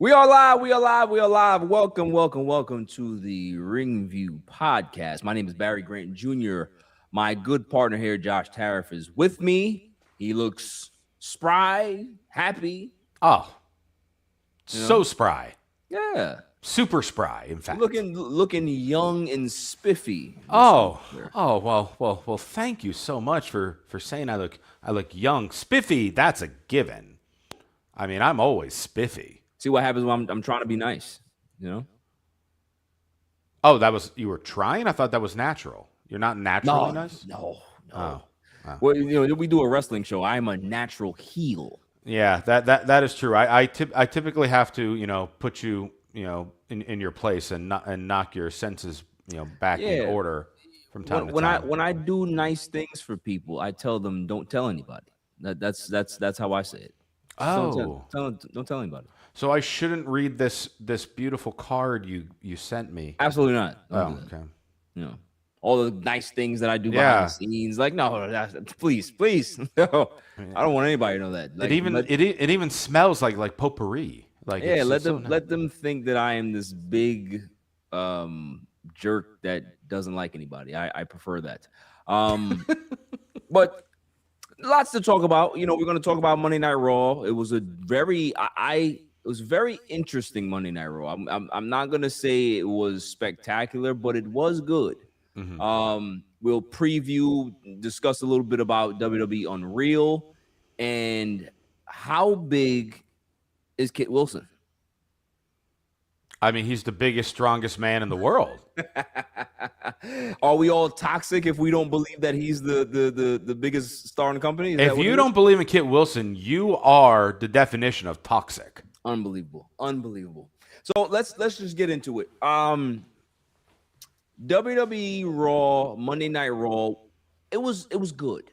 We are live. We are live. We are live. Welcome, welcome, welcome to the Ring View podcast. My name is Barry Grant Jr. My good partner here, Josh Tariff, is with me. He looks spry, happy. Oh, You so know? spry. Yeah. Super spry, in fact. Looking young and spiffy. Well, thank you so much for saying I look young. Spiffy, that's a given. I mean, I'm always spiffy. See what happens when I'm trying to be nice, you know? Oh, you were trying? I thought that was natural. You're not naturally nice? No. Oh. Well, we do a wrestling show. I'm a natural heel. Yeah, that is true. I typically have to, put you, in your place and knock your senses, back in order from time to time. When I do nice things for people, I tell them don't tell anybody. That's how I say it. Oh. Don't tell anybody. So I shouldn't read this beautiful card you sent me. Absolutely not. Oh, okay. All the nice things that I do behind the scenes. Like, no, please. No, I don't want anybody to know that. Like, it even smells like potpourri. Like, yeah, let them think that I am this big jerk that doesn't like anybody. I prefer that. But lots to talk about. We're going to talk about Monday Night Raw. It was a very interesting Monday Night Raw. I'm not going to say it was spectacular, but it was good. Mm-hmm. We'll discuss a little bit about WWE Unreal and how big is Kit Wilson. I mean, he's the biggest, strongest man in the world. Are we all toxic if we don't believe that he's the biggest star in the company? If you don't believe in Kit Wilson, you are the definition of toxic. Unbelievable. So let's just get into it. WWE Raw, Monday Night Raw, it was good,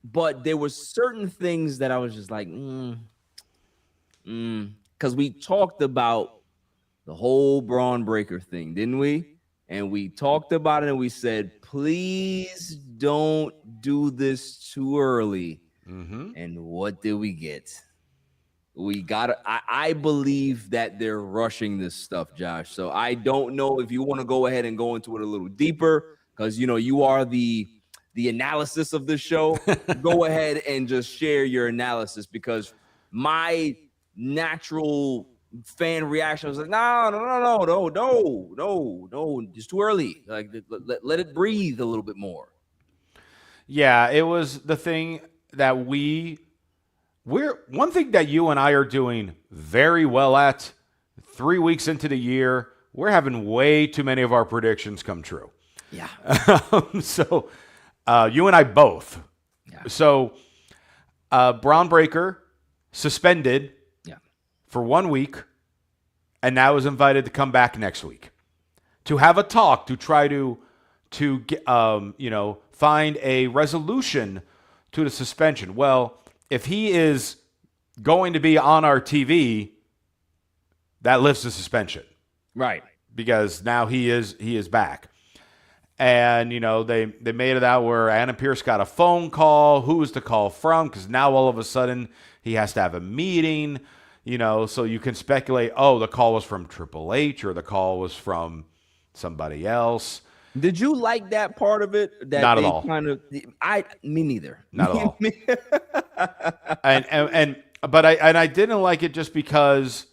but there were certain things that I was just like, because we talked about the whole Braun Breaker thing, didn't we? And we talked about it and we said, please don't do this too early. Mm-hmm. And what did we get? I believe that they're rushing this stuff, Josh. So I don't know if you want to go ahead and go into it a little deeper because, you are the analysis of this show. Go ahead and just share your analysis because my natural fan reaction was like, no, it's too early. Like, let it breathe a little bit more. Yeah, it was the thing that one thing that you and I are doing very well at 3 weeks into the year, we're having way too many of our predictions come true. Yeah. So you and I both. Yeah. So Braun Breaker suspended for 1 week and now is invited to come back next week to have a talk to try to get, find a resolution to the suspension. Well, if he is going to be on our TV, that lifts the suspension. Right. Because now he is back. And, they made it out where Adam Pearce got a phone call. Who was the call from? Because now all of a sudden he has to have a meeting, so you can speculate, the call was from Triple H or the call was from somebody else. Did you like that part of it? That Not at all. Me neither. Not at all. But I didn't like it just because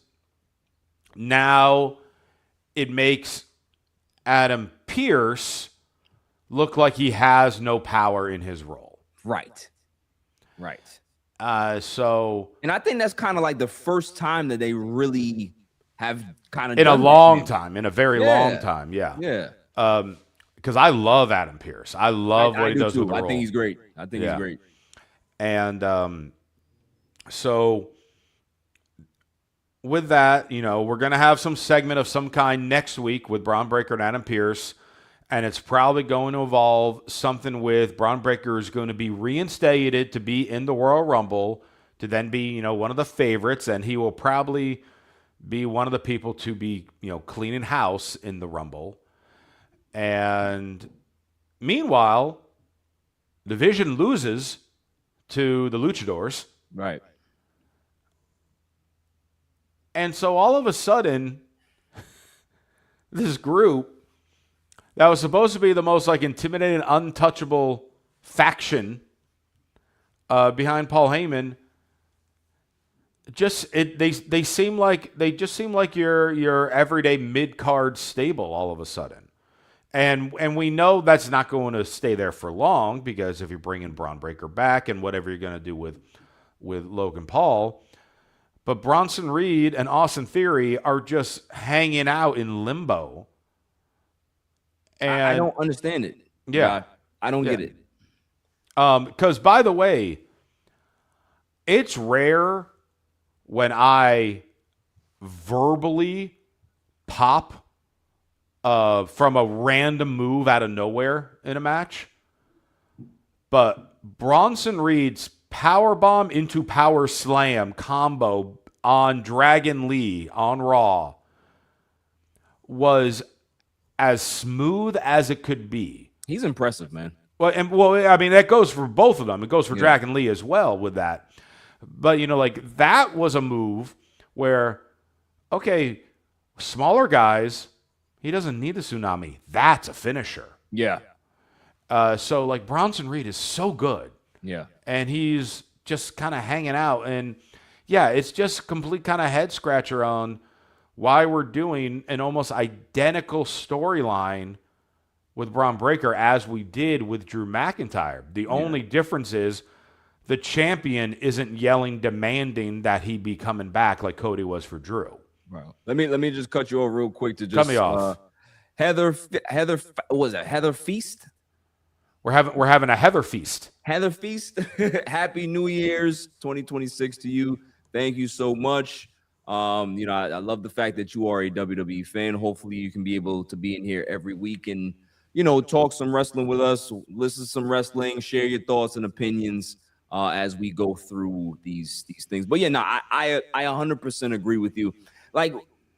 now it makes Adam Pearce look like he has no power in his role. Right. And I think that's kind of like the first time that they really have kind of in a long time. Yeah. Yeah. Because I love Adam Pearce. I love what he does with the role. I think he's great. He's great. And so with that, we're going to have some segment of some kind next week with Braun Breaker and Adam Pearce. And it's probably going to involve something with Braun Breaker is going to be reinstated to be in the Royal Rumble, to then be, one of the favorites. And he will probably be one of the people to be, cleaning house in the Rumble. And meanwhile, Division loses to the Luchadors. Right. And so all of a sudden, this group that was supposed to be the most like intimidating, untouchable faction behind Paul Heyman, they just seem like your everyday mid card stable all of a sudden, and we know that's not going to stay there for long, because if you're bringing Braun Breaker back and whatever you're going to do with Logan Paul, but Bronson Reed and Austin Theory are just hanging out in limbo. And I don't understand it. Yeah, I don't get it. Because by the way, it's rare when I verbally pop from a random move out of nowhere in a match. But Bronson Reed's powerbomb into power slam combo on Dragon Lee on Raw was as smooth as it could be. He's impressive, man. Well, I mean, that goes for both of them. It goes for Dragon Lee as well with that. But, like that was a move where, okay, smaller guys, he doesn't need the tsunami. That's a finisher. Yeah. So, like, Bronson Reed is so good. Yeah. And he's just kind of hanging out. And, yeah, it's just a complete kind of head scratcher on why we're doing an almost identical storyline with Braun Breaker as we did with Drew McIntyre. The only difference is the champion isn't yelling, demanding that he be coming back like Cody was for Drew. Right. Let me just cut you off real quick to just cut me off. Heather, what was it? Heather Feast? We're having a Heather feast. Heather Feast. Happy New Year's 2026 to you. Thank you so much. I love the fact that you are a WWE fan. Hopefully you can be able to be in here every week and, talk some wrestling with us, listen to some wrestling, share your thoughts and opinions as we go through these things. But yeah, no, I 100% agree with you. Like,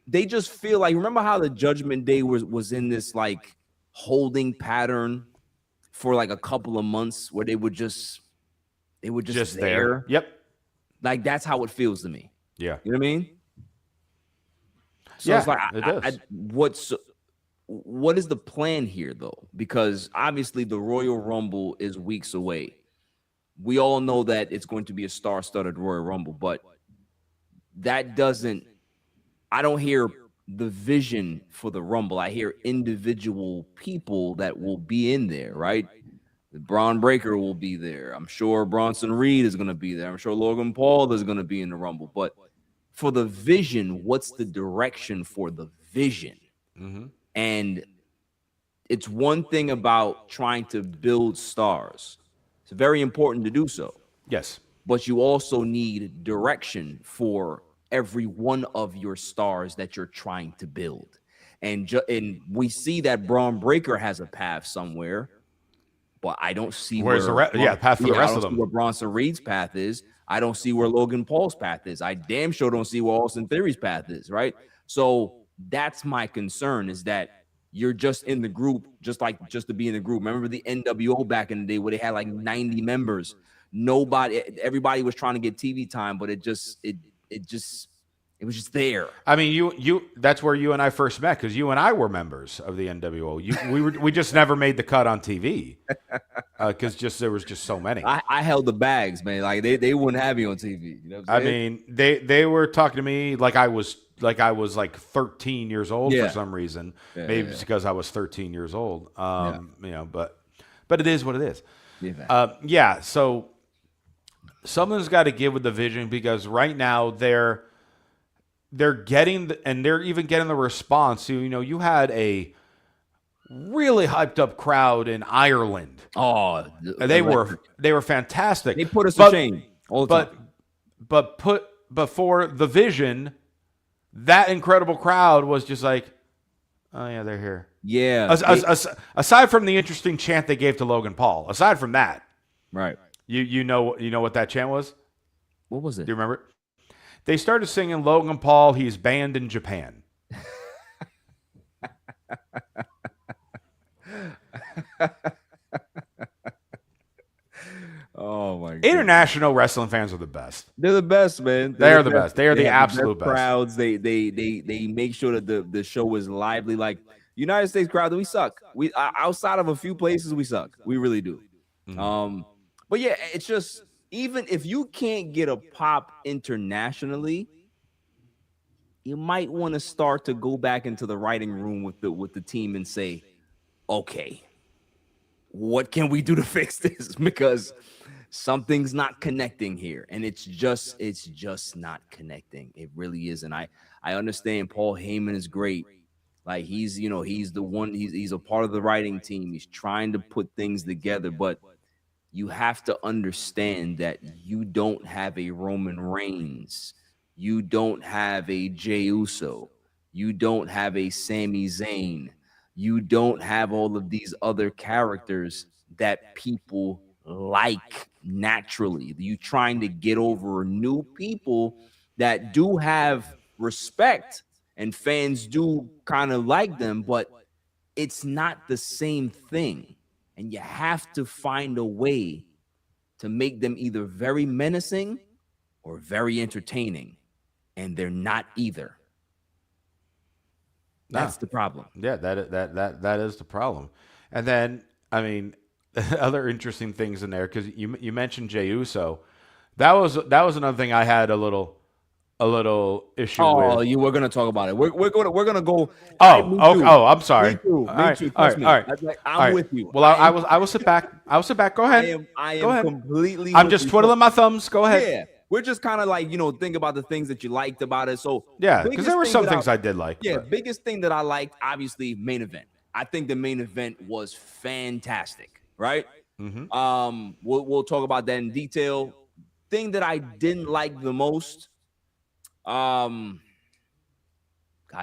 they just feel like, remember how the Judgment Day was in this like holding pattern for like a couple of months where they were just there. Yep. Like, that's how it feels to me. Yeah. You know what I mean? So yeah, it's like, what is the plan here, though? Because obviously the Royal Rumble is weeks away. We all know that it's going to be a star-studded Royal Rumble, but that doesn't – I don't hear the vision for the Rumble. I hear individual people that will be in there, right? Braun Breaker will be there. I'm sure Bronson Reed is going to be there. I'm sure Logan Paul is going to be in the Rumble. But for the vision, what's the direction for the vision? Mm-hmm. And it's one thing about trying to build stars. It's very important to do so. Yes. But you also need direction for every one of your stars that you're trying to build. And we see that Braun Breaker has a path somewhere, but I don't see path for the rest of them. Where Bronson Reed's path is. I don't see where Logan Paul's path is. I damn sure don't see where Austin Theory's path is, right? So that's my concern, is that you're just in the group, just to be in the group. Remember the NWO back in the day where they had like 90 members. Everybody was trying to get TV time, but it was just there. I mean, that's where you and I first met, because you and I were members of the NWO. We just never made the cut on TV because there was just so many. I held the bags, man. Like they wouldn't have me on TV. You know what I'm saying? I mean, they were talking to me like I was like 13 years old for some reason. Maybe it's because I was 13 years old. But it is what it is. Yeah. So something's got to give with the vision, because right now they're getting and they're even getting the response. You had a really hyped up crowd in Ireland. Oh, they were fantastic. They put us to shame all the time. But for the vision, that incredible crowd was just like, oh yeah, they're here. Yeah. Aside from the interesting chant they gave to Logan Paul, aside from that, right? You know what that chant was? What was it? Do you remember it? They started singing Logan Paul, he's banned in Japan. Oh my International wrestling fans are the best. They're the best, man. They are the best. They are the absolute best. Crowds. They make sure that the show is lively. Like United States crowd, we suck. We outside of a few places, we suck. We really do. But yeah, it's just even if you can't get a pop internationally, you might want to start to go back into the writing room with the team and say, okay, what can we do to fix this? Because something's not connecting here, and it's just not connecting. It really is. And I understand Paul Heyman is great. Like he's the one, he's a part of the writing team. He's trying to put things together, but you have to understand that you don't have a Roman Reigns, you don't have a Jey Uso, you don't have a Sami Zayn, you don't have all of these other characters that people like naturally. You trying to get over new people that do have respect and fans do kind of like them, but it's not the same thing. And you have to find a way to make them either very menacing or very entertaining. And they're not either. That's the problem. Yeah, that is the problem. And then, I mean, other interesting things in there, because you mentioned Jey Uso. That was another thing I had a little issue with. Oh, you were gonna talk about it. We're gonna go. I'm sorry. Me too. All right. I'm with you. Well, I will sit back. Go ahead. I am completely. I'm just twiddling my thumbs. Go ahead. Yeah. We're just kind of like, think about the things that you liked about it. So yeah, because there were some things I did like. Yeah, biggest thing that I liked, obviously, main event. I think the main event was fantastic, right? Mm-hmm. We'll talk about that in detail. Thing that I didn't like the most, God,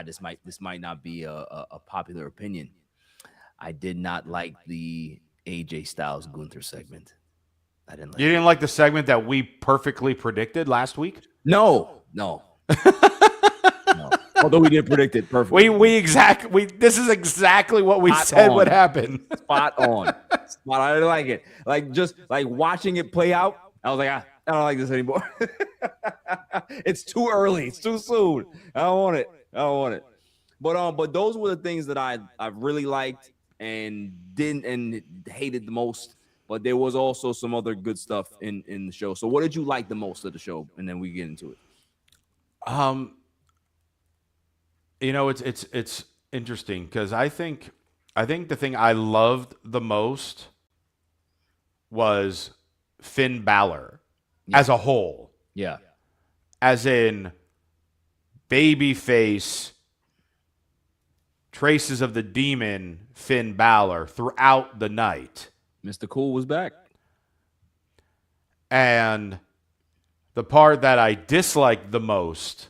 this might not be a popular opinion. I did not like the AJ Styles Gunther segment. I didn't like. You didn't like the segment that we perfectly predicted last week? No. No. Although we did predict it perfectly. This is exactly what we said would happen. Spot on. I didn't like it. Like just like watching it play out, I was like, I don't like this anymore. It's too early. It's too soon. I don't want it. But those were the things that I really liked and hated the most. But there was also some other good stuff in the show. So what did you like the most of the show? And then we get into it. It's interesting because I think the thing I loved the most was Finn Balor as a whole. Yeah. As in babyface, traces of the demon Finn Balor throughout the night. Mr. Cool was back. And the part that I disliked the most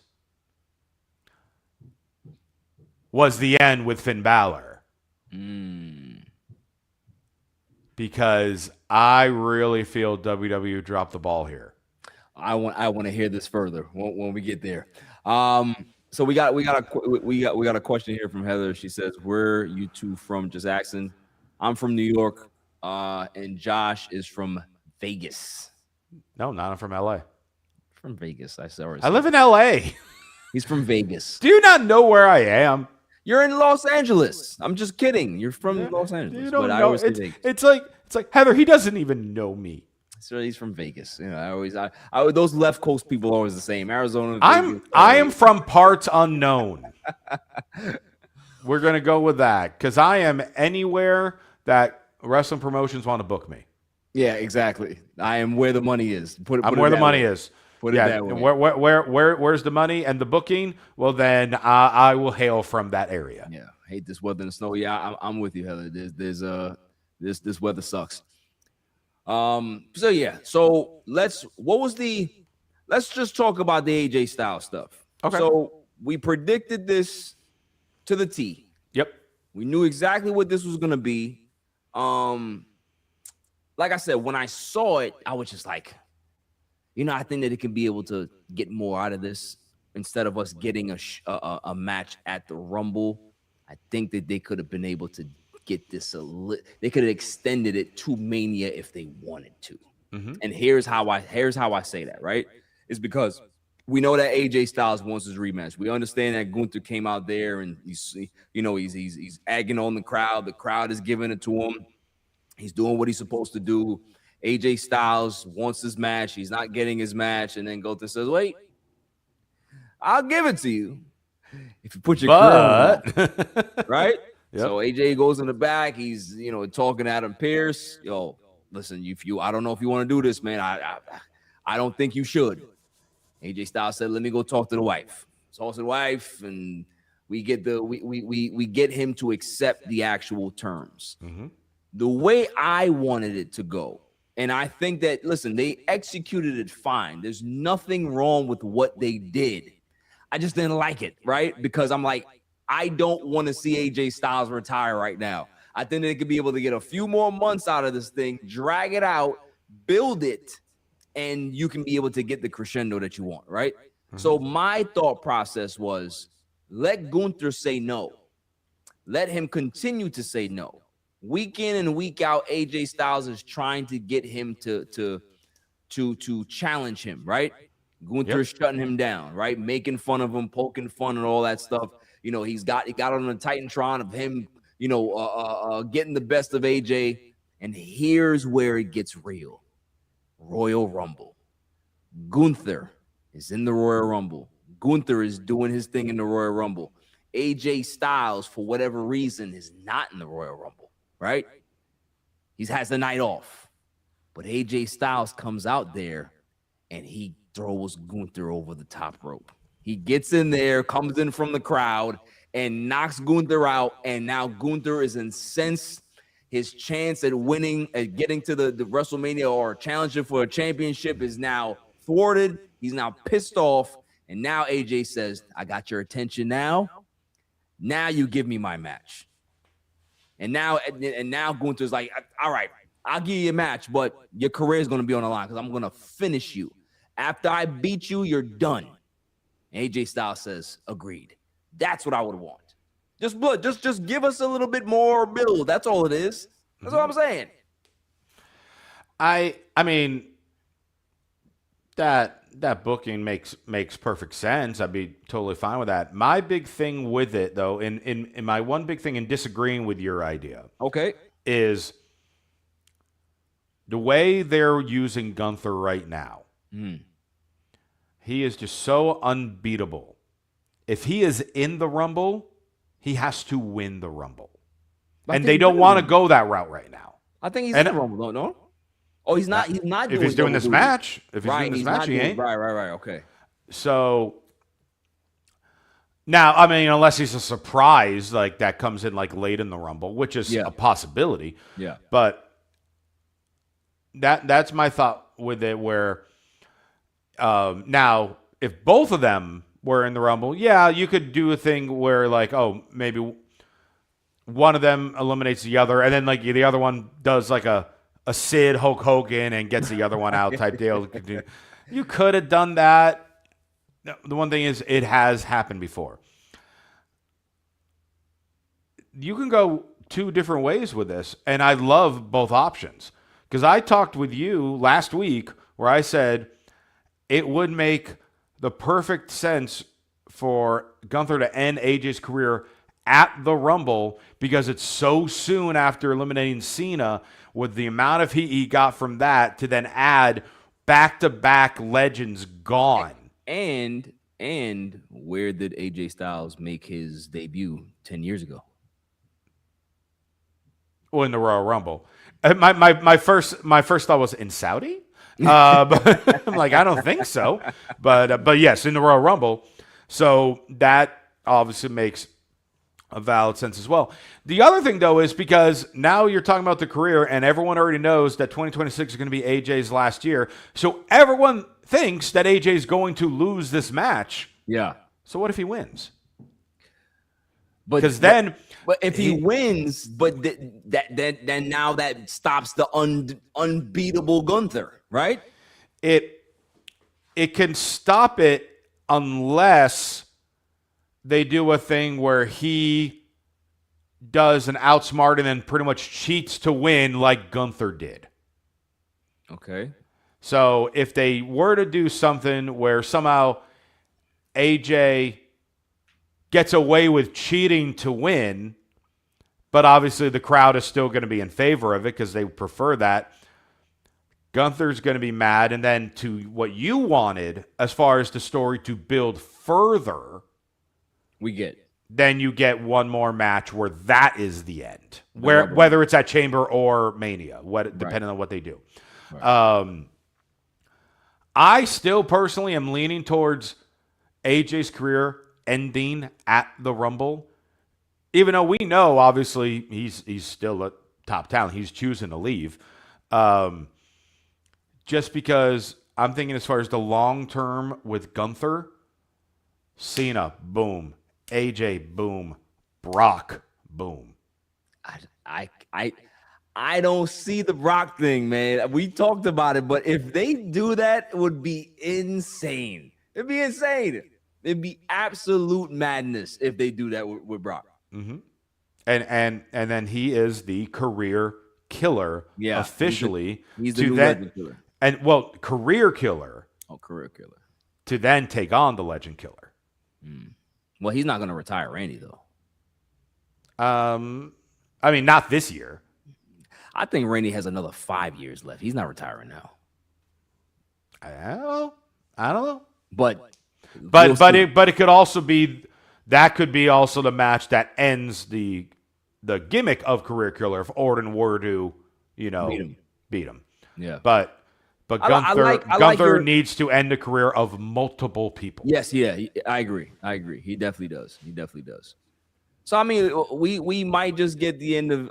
was the end with Finn Balor. Because I really feel WWE dropped the ball here. I want to hear this further when we get there. So we got a question here from Heather. She says, "Where you two from?" Just asking. I'm from New York. And Josh is from Vegas. No, not. I'm from LA. From Vegas. I live in LA. He's from Vegas. Do you not know where I am? You're in Los Angeles. I'm just kidding. You're from Los Angeles. You don't know. It's like Heather. He doesn't even know me. So he's from Vegas. I those left coast people are always the same. Arizona. I am from parts unknown. We're gonna go with that because I am anywhere that wrestling promotions want to book me. Yeah, exactly. I am where the money is. I'm where the money is. Put it that way. Where's the money and the booking? Well, then I will hail from that area. Yeah, hate this weather and snow. Yeah, I'm with you, Heather. This weather sucks. So let's just talk about the AJ Styles stuff. Okay. So we predicted this to the T. Yep. We knew exactly what this was gonna be. Like I said, when I saw it, I was just like, I think that it can be able to get more out of this instead of us getting a match at the Rumble. I think that they could have been able to get this they could have extended it to Mania if they wanted to. And here's how I say that, right? It's because we know that AJ Styles wants his rematch. We understand that Gunther came out there and he's egging on the crowd. The crowd is giving it to him. He's doing what he's supposed to do. AJ Styles wants his match. He's not getting his match. And then Gunther says, wait, I'll give it to you if you put your career on it. Right? Yep. So AJ goes in the back. He's, talking to Adam Pearce. Yo, listen, I don't know if you want to do this, man. I don't think you should. AJ Styles said, let me go talk to the wife. Talks to the wife, and we get we get him to accept the actual terms. The way I wanted it to go. And I think that, listen, they executed it fine. There's nothing wrong with what they did. I just didn't like it, right? Because I'm like, I don't want to see AJ Styles retire right now. I think they could be able to get a few more months out of this thing, drag it out, build it, and you can be able to get the crescendo that you want, right? So my thought process was, let Gunther say no. Let him continue to say no. Week in and week out, AJ Styles is trying to get him to challenge him, right? Gunther's shutting him down, right? Making fun of him, poking fun and all that stuff. He got on the Titantron of him, getting the best of AJ. And here's where it gets real. Royal Rumble. Gunther is in the Royal Rumble. Gunther is doing his thing in the Royal Rumble. AJ Styles, for whatever reason, is not in the Royal Rumble, right? He has the night off. But AJ Styles comes out there and he throws Gunther over the top rope. He gets in there, comes in from the crowd, and knocks Gunther out. And now Gunther is incensed. His chance at winning, at getting to the WrestleMania or challenging for a championship is now thwarted. He's now pissed off. And now AJ says, I got your attention now. Now you give me my match. And now Gunther's like, all right, I'll give you a match, but your career is going to be on the line because I'm going to finish you. After I beat you, you're done. And AJ Styles says, agreed. That's what I would want. Just give us a little bit more build. That's all it is. That's all I'm saying. I mean, that booking makes perfect sense. I'd be totally fine with that. My big thing with it, though, in my one big thing in disagreeing with your idea, okay, is the way they're using Gunther right now. He is just so unbeatable. If he is in the Rumble, he has to win the Rumble. And they don't want to go that route right now. I think he's in the Rumble, no? Oh, he's not. He's not. If he's doing this match, he ain't. Right. Okay. So now, I mean, unless he's a surprise, like that comes in like late in the Rumble, which is a possibility. Yeah. But that's my thought with it. Where now, if both of them were in the Rumble, you could do a thing where like, oh, maybe one of them eliminates the other, and then like the other one does like a Sid Hulk Hogan and gets the other one out type deal. You could have done that. The one thing is, it has happened before. You can go two different ways with this, and I love both options. Because I talked with you last week where I said it would make the perfect sense for Gunther to end AJ's career at the Rumble because it's so soon after eliminating Cena with the amount of heat he got from that to then add back-to-back legends gone. And where did AJ Styles make his debut 10 years ago? Well, in the Royal Rumble. My first thought was in Saudi? But I'm like, I don't think so. But yes, in the Royal Rumble. So that obviously makes a valid sense as well. The other thing, though, is because now you're talking about the career, and everyone already knows that 2026 is going to be AJ's last year. So everyone thinks that AJ is going to lose this match. Yeah. So what if he wins? But if he wins, then now that stops the unbeatable Gunther, right? It can stop it unless they do a thing where he does an outsmart and then pretty much cheats to win like Gunther did. Okay. So if they were to do something where somehow AJ gets away with cheating to win, but obviously the crowd is still going to be in favor of it because they prefer that, Gunther's going to be mad. And then to what you wanted, as far as the story to build further, then you get one more match where that is the end, whether it's at Chamber or Mania, depending on what they do. Right. I still personally am leaning towards AJ's career ending at the Rumble, even though we know obviously he's still a top talent. He's choosing to leave. Just because I'm thinking as far as the long term with Gunther, Cena, boom. AJ, boom. Brock, boom. I don't see the Brock thing, man. We talked about it, but if they do that, it would be insane. It'd be insane. It'd be absolute madness if they do that with Brock. Mm-hmm. And then he is the career killer officially. He's the new legend killer. And career killer. Oh, career killer. To then take on the legend killer. Well, he's not going to retire Randy, though. I mean, not this year. I think Randy has another 5 years left. He's not retiring now. I don't know. But it could also be also the match that ends the gimmick of career killer if Orton were to, beat him. Yeah. But Gunther needs to end the career of multiple people. Yes, yeah, I agree. He definitely does. So I mean, we might just get the end of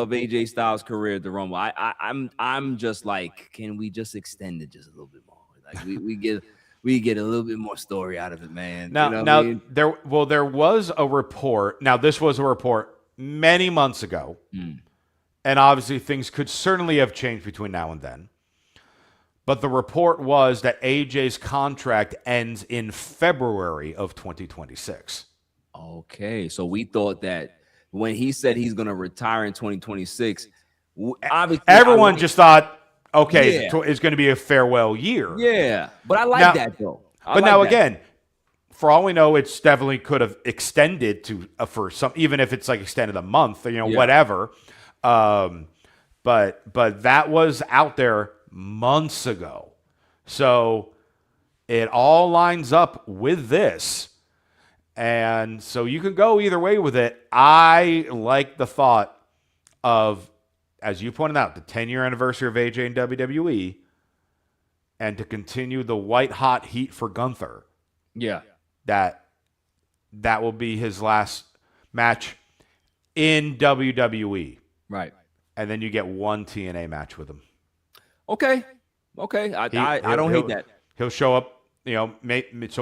AJ Styles' career at the Rumble. I'm just like, can we just extend it just a little bit more? Like we get a little bit more story out of it, man. There was a report. Now this was a report many months ago, and obviously things could certainly have changed between now and then. But the report was that AJ's contract ends in February of 2026. Okay, so we thought that when he said he's going to retire in 2026, obviously everyone just thought, okay, it's going to be a farewell year. Yeah, but I like that though. Again, for all we know, it's definitely could have extended to for some, even if it's like extended a month, whatever. But that was out there months ago. So it all lines up with this. And so you can go either way with it. I like the thought of, as you pointed out, the 10-year anniversary of AJ in WWE and to continue the white hot heat for Gunther. Yeah. That will be his last match in WWE. Right. And then you get one TNA match with him. Okay. I don't hate that. He'll show up, so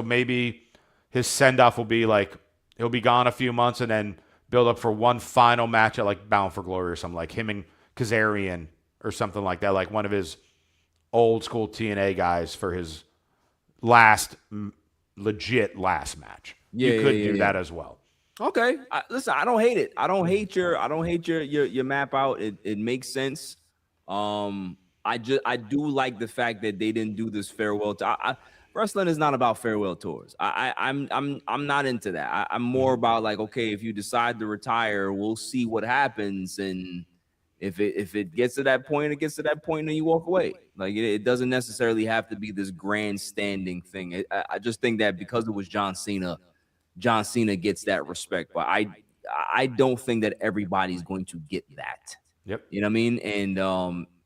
maybe his send-off will be like he'll be gone a few months and then build up for one final match at like Bound for Glory or something, like him and Kazarian or something like that, like one of his old school TNA guys for his legit last match. You could do that as well. Okay. Listen, I don't hate it. I don't hate your map out. It makes sense. I do like the fact that they didn't do this farewell. Wrestling is not about farewell tours. I'm not into that. I'm more about like, okay, if you decide to retire, we'll see what happens, and if it gets to that point, it gets to that point, and you walk away. Like it doesn't necessarily have to be this grandstanding thing. I just think that because it was John Cena gets that respect, but I don't think that everybody's going to get that. Yep. You know what I mean? And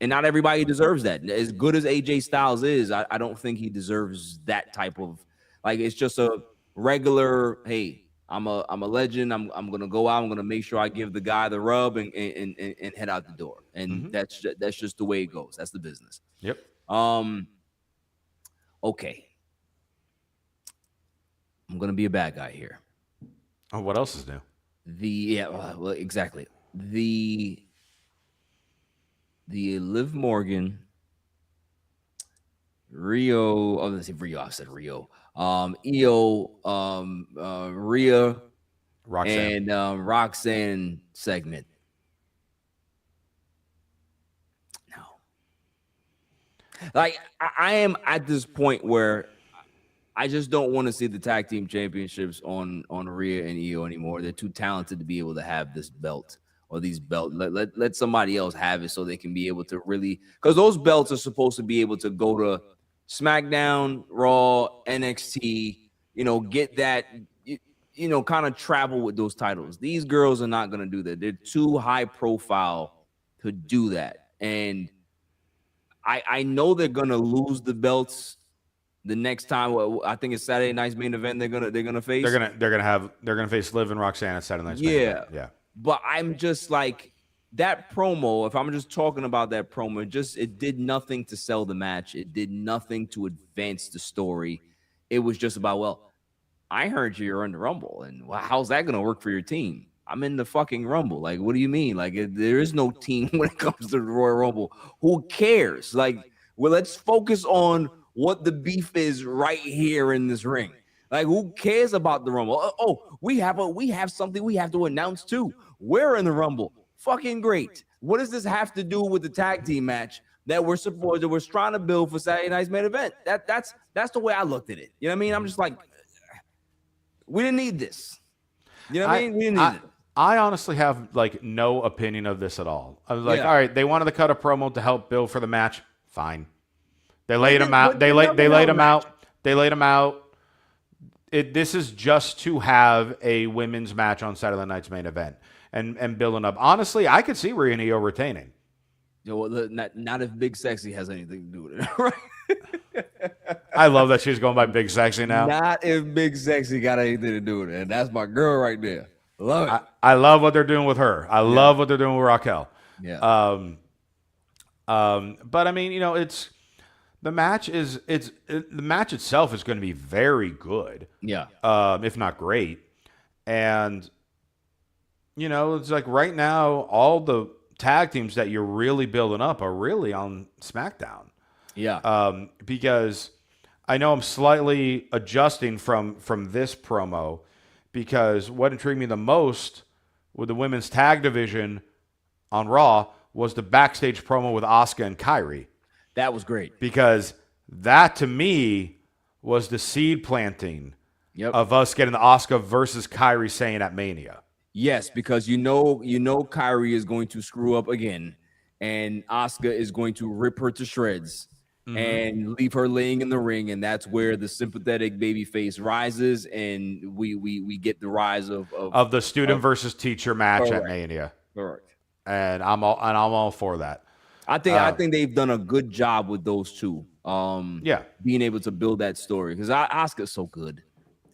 not everybody deserves that. As good as AJ Styles is, I don't think he deserves that type of, like, it's just a regular, hey, I'm a legend. I'm gonna go out. I'm gonna make sure I give the guy the rub and head out the door. And that's just the way it goes. That's the business. Yep. Okay. I'm gonna be a bad guy here. Oh, what else is new? Exactly. The Liv Morgan, Rio. Oh, let's see, Rio. I said Rio. Io, Rhea, Roxanne. And Roxanne segment. No. Like I am at this point where I just don't want to see the tag team championships on Rhea and Io anymore. They're too talented to be able to have this belt or these belts. Let somebody else have it so they can be able to really, because those belts are supposed to be able to go to SmackDown, Raw, NXT, get that, kind of travel with those titles. These girls are not going to do that. They're too high profile to do that. And I know they're going to lose the belts the next time. I think it's Saturday night's main event. They're gonna face. They're gonna face Liv and Roxanne at Saturday night's main event. Yeah. But I'm just like that promo. If I'm just talking about that promo, it did nothing to sell the match. It did nothing to advance the story. It was just about, well, I heard you're in the Rumble, and how's that gonna work for your team? I'm in the fucking Rumble. Like, what do you mean? Like, there is no team when it comes to the Royal Rumble. Who cares? Like, well, let's focus on what the beef is right here in this ring. Like, who cares about the Rumble? Oh, we have something we have to announce too. We're in the Rumble. Fucking great. What does this have to do with the tag team match that we're trying to build for Saturday night's main event? That's the way I looked at it. You know what I mean? I'm just like, we didn't need this. You know what I mean? We didn't need it. I honestly have like no opinion of this at all. I was like, all right, they wanted to cut a promo to help build for the match. Fine. They laid him out. They laid him out. They laid him out. This is just to have a women's match on Saturday night's main event and building up. Honestly, I could see Rhea and Io retaining. Not if Big Sexy has anything to do with it, right? I love that she's going by Big Sexy now. Not if Big Sexy got anything to do with it. And that's my girl right there. Love it. I love what they're doing with her. I love what they're doing with Raquel. Yeah. But I mean, it's the match the match itself is going to be very good. Yeah. If not great. And it's like right now all the tag teams that you're really building up are really on SmackDown. Yeah. Because I know I'm slightly adjusting from this promo, because what intrigued me the most with the women's tag division on Raw was the backstage promo with Asuka and Kairi. That was great. Because that, to me, was the seed planting of us getting the Asuka versus Kairi saying at Mania. Yes, because Kairi is going to screw up again, and Asuka is going to rip her to shreds. Mm-hmm. And leave her laying in the ring, and that's where the sympathetic babyface rises, and we get the rise of the student versus teacher match at Mania. Correct. And I'm all for that. I think they've done a good job with those two. Being able to build that story, because Asuka's so good.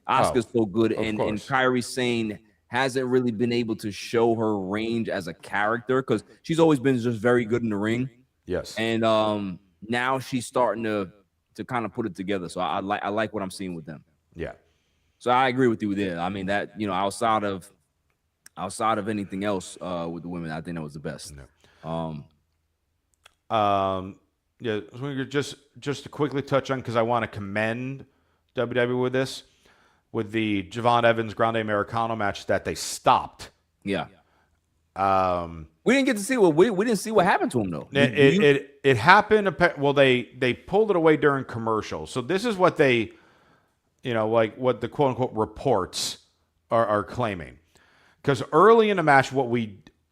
Asuka's so good, and Kairi Sane hasn't really been able to show her range as a character, because she's always been just very good in the ring. Yes, and now she's starting to kind of put it together. So I like what I'm seeing with them. Yeah. So I agree with you there. I mean, that, outside of anything else with the women, I think that was the best. No. Just to quickly touch on, because I want to commend WWE with this, with the Javon Evans Grande Americano match that they stopped. Yeah. We didn't get to see we didn't see what happened to him though. It happened. Well, they pulled it away during commercial. So this is what they, like what the quote unquote reports are claiming. Because early in the match,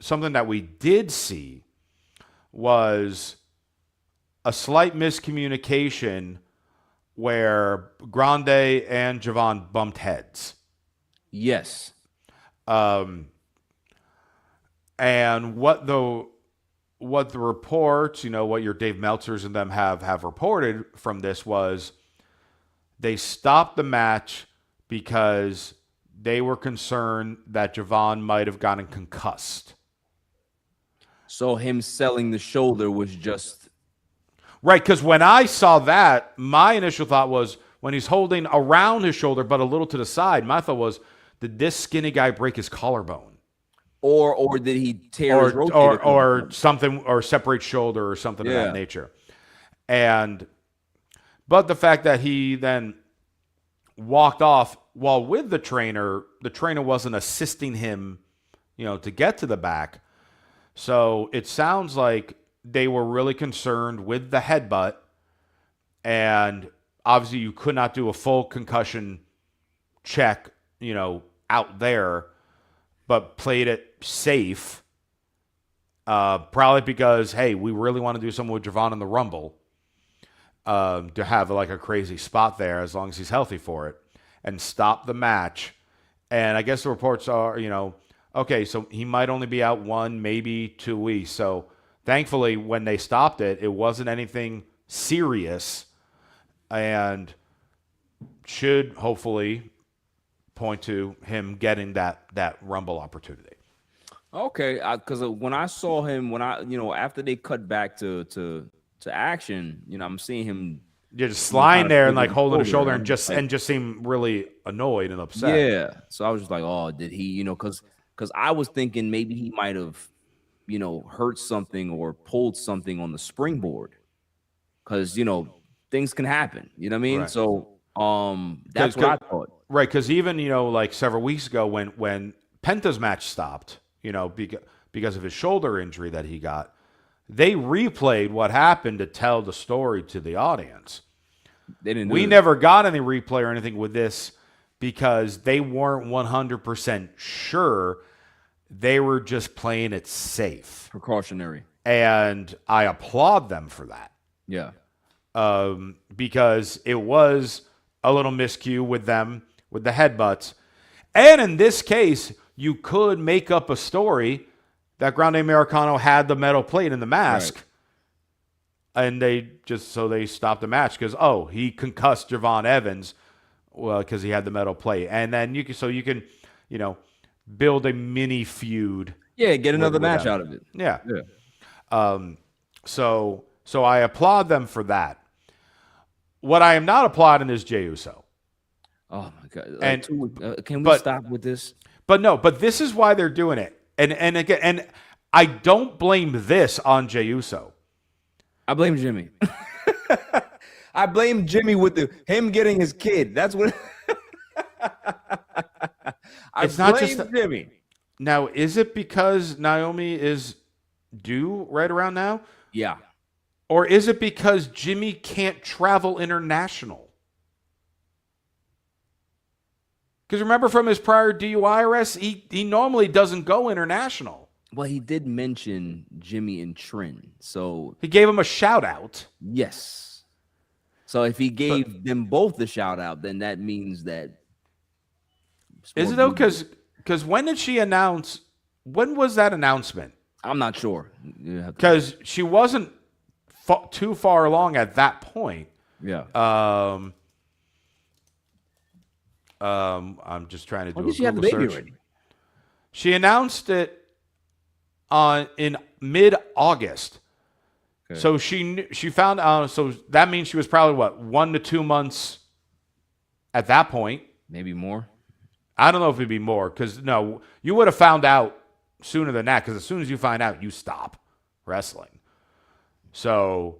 something that we did see was a slight miscommunication where Grande and Javon bumped heads. Yes. And what the reports, what your Dave Meltzers and them have reported from this was they stopped the match because they were concerned that Javon might have gotten concussed. So him selling the shoulder was just... Right, because when I saw that, my initial thought was when he's holding around his shoulder but a little to the side, my thought was, did this skinny guy break his collarbone? Or did he tear his rotator or something, or separate shoulder or something of that nature? But the fact that he then walked off while with the trainer wasn't assisting him, to get to the back. So it sounds like they were really concerned with the headbutt And obviously you could not do a full concussion check, out there, but played it safe. Probably because, hey, we really want to do something with Javon in the Rumble, to have like a crazy spot there as long as he's healthy for it, and stop the match. And I guess the reports are, okay, so he might only be out 1, maybe 2 weeks. So thankfully, when they stopped it, it wasn't anything serious, and should hopefully point to him getting that Rumble opportunity. Okay, because when I saw him, after they cut back to action, I'm seeing him just lying there and like his holding his shoulder and and just seem really annoyed and upset. Yeah, so I was just like, oh, did he? Because I was thinking maybe he might have, hurt something or pulled something on the springboard, because things can happen. You know what I mean? Right. So that's what I thought. Right, because even like several weeks ago when Penta's match stopped, because of his shoulder injury that he got, they replayed what happened to tell the story to the audience. We never got any replay or anything with this because they weren't 100% sure. They were just playing it safe. Precautionary. And I applaud them for that. Yeah. Because it was a little miscue with them, with the headbutts. And in this case, you could make up a story that Grande Americano had the metal plate in the mask. Right. And they stopped the match because, he concussed Javon Evans, because he had the metal plate. And then you can build a mini feud. Yeah, get another match out of it. Yeah. So I applaud them for that. What I am not applauding is Jey Uso. Oh my God! Can we stop with this? But this is why they're doing it. And again, I don't blame this on Jey Uso. I blame Jimmy. I blame Jimmy with him getting his kid. That's what. It's not just Jimmy. Now, is it because Naomi is due right around now? Yeah. Or is it because Jimmy can't travel international? Because remember from his prior DUI arrest, he normally doesn't go international. Well, he did mention Jimmy and Trin, so he gave him a shout out. Yes. So if he gave them both the shout out, then that means that. Is it though? Because when did she announce? When was that announcement? I'm not sure. Because she wasn't too far along at that point. Yeah. I'm just trying to do a she had the baby already. She announced it in mid-August. Okay. So she found so that means she was probably 1 to 2 months at that point. Maybe more. I don't know if it'd be more, because no, you would have found out sooner than that, because as soon as you find out, you stop wrestling. So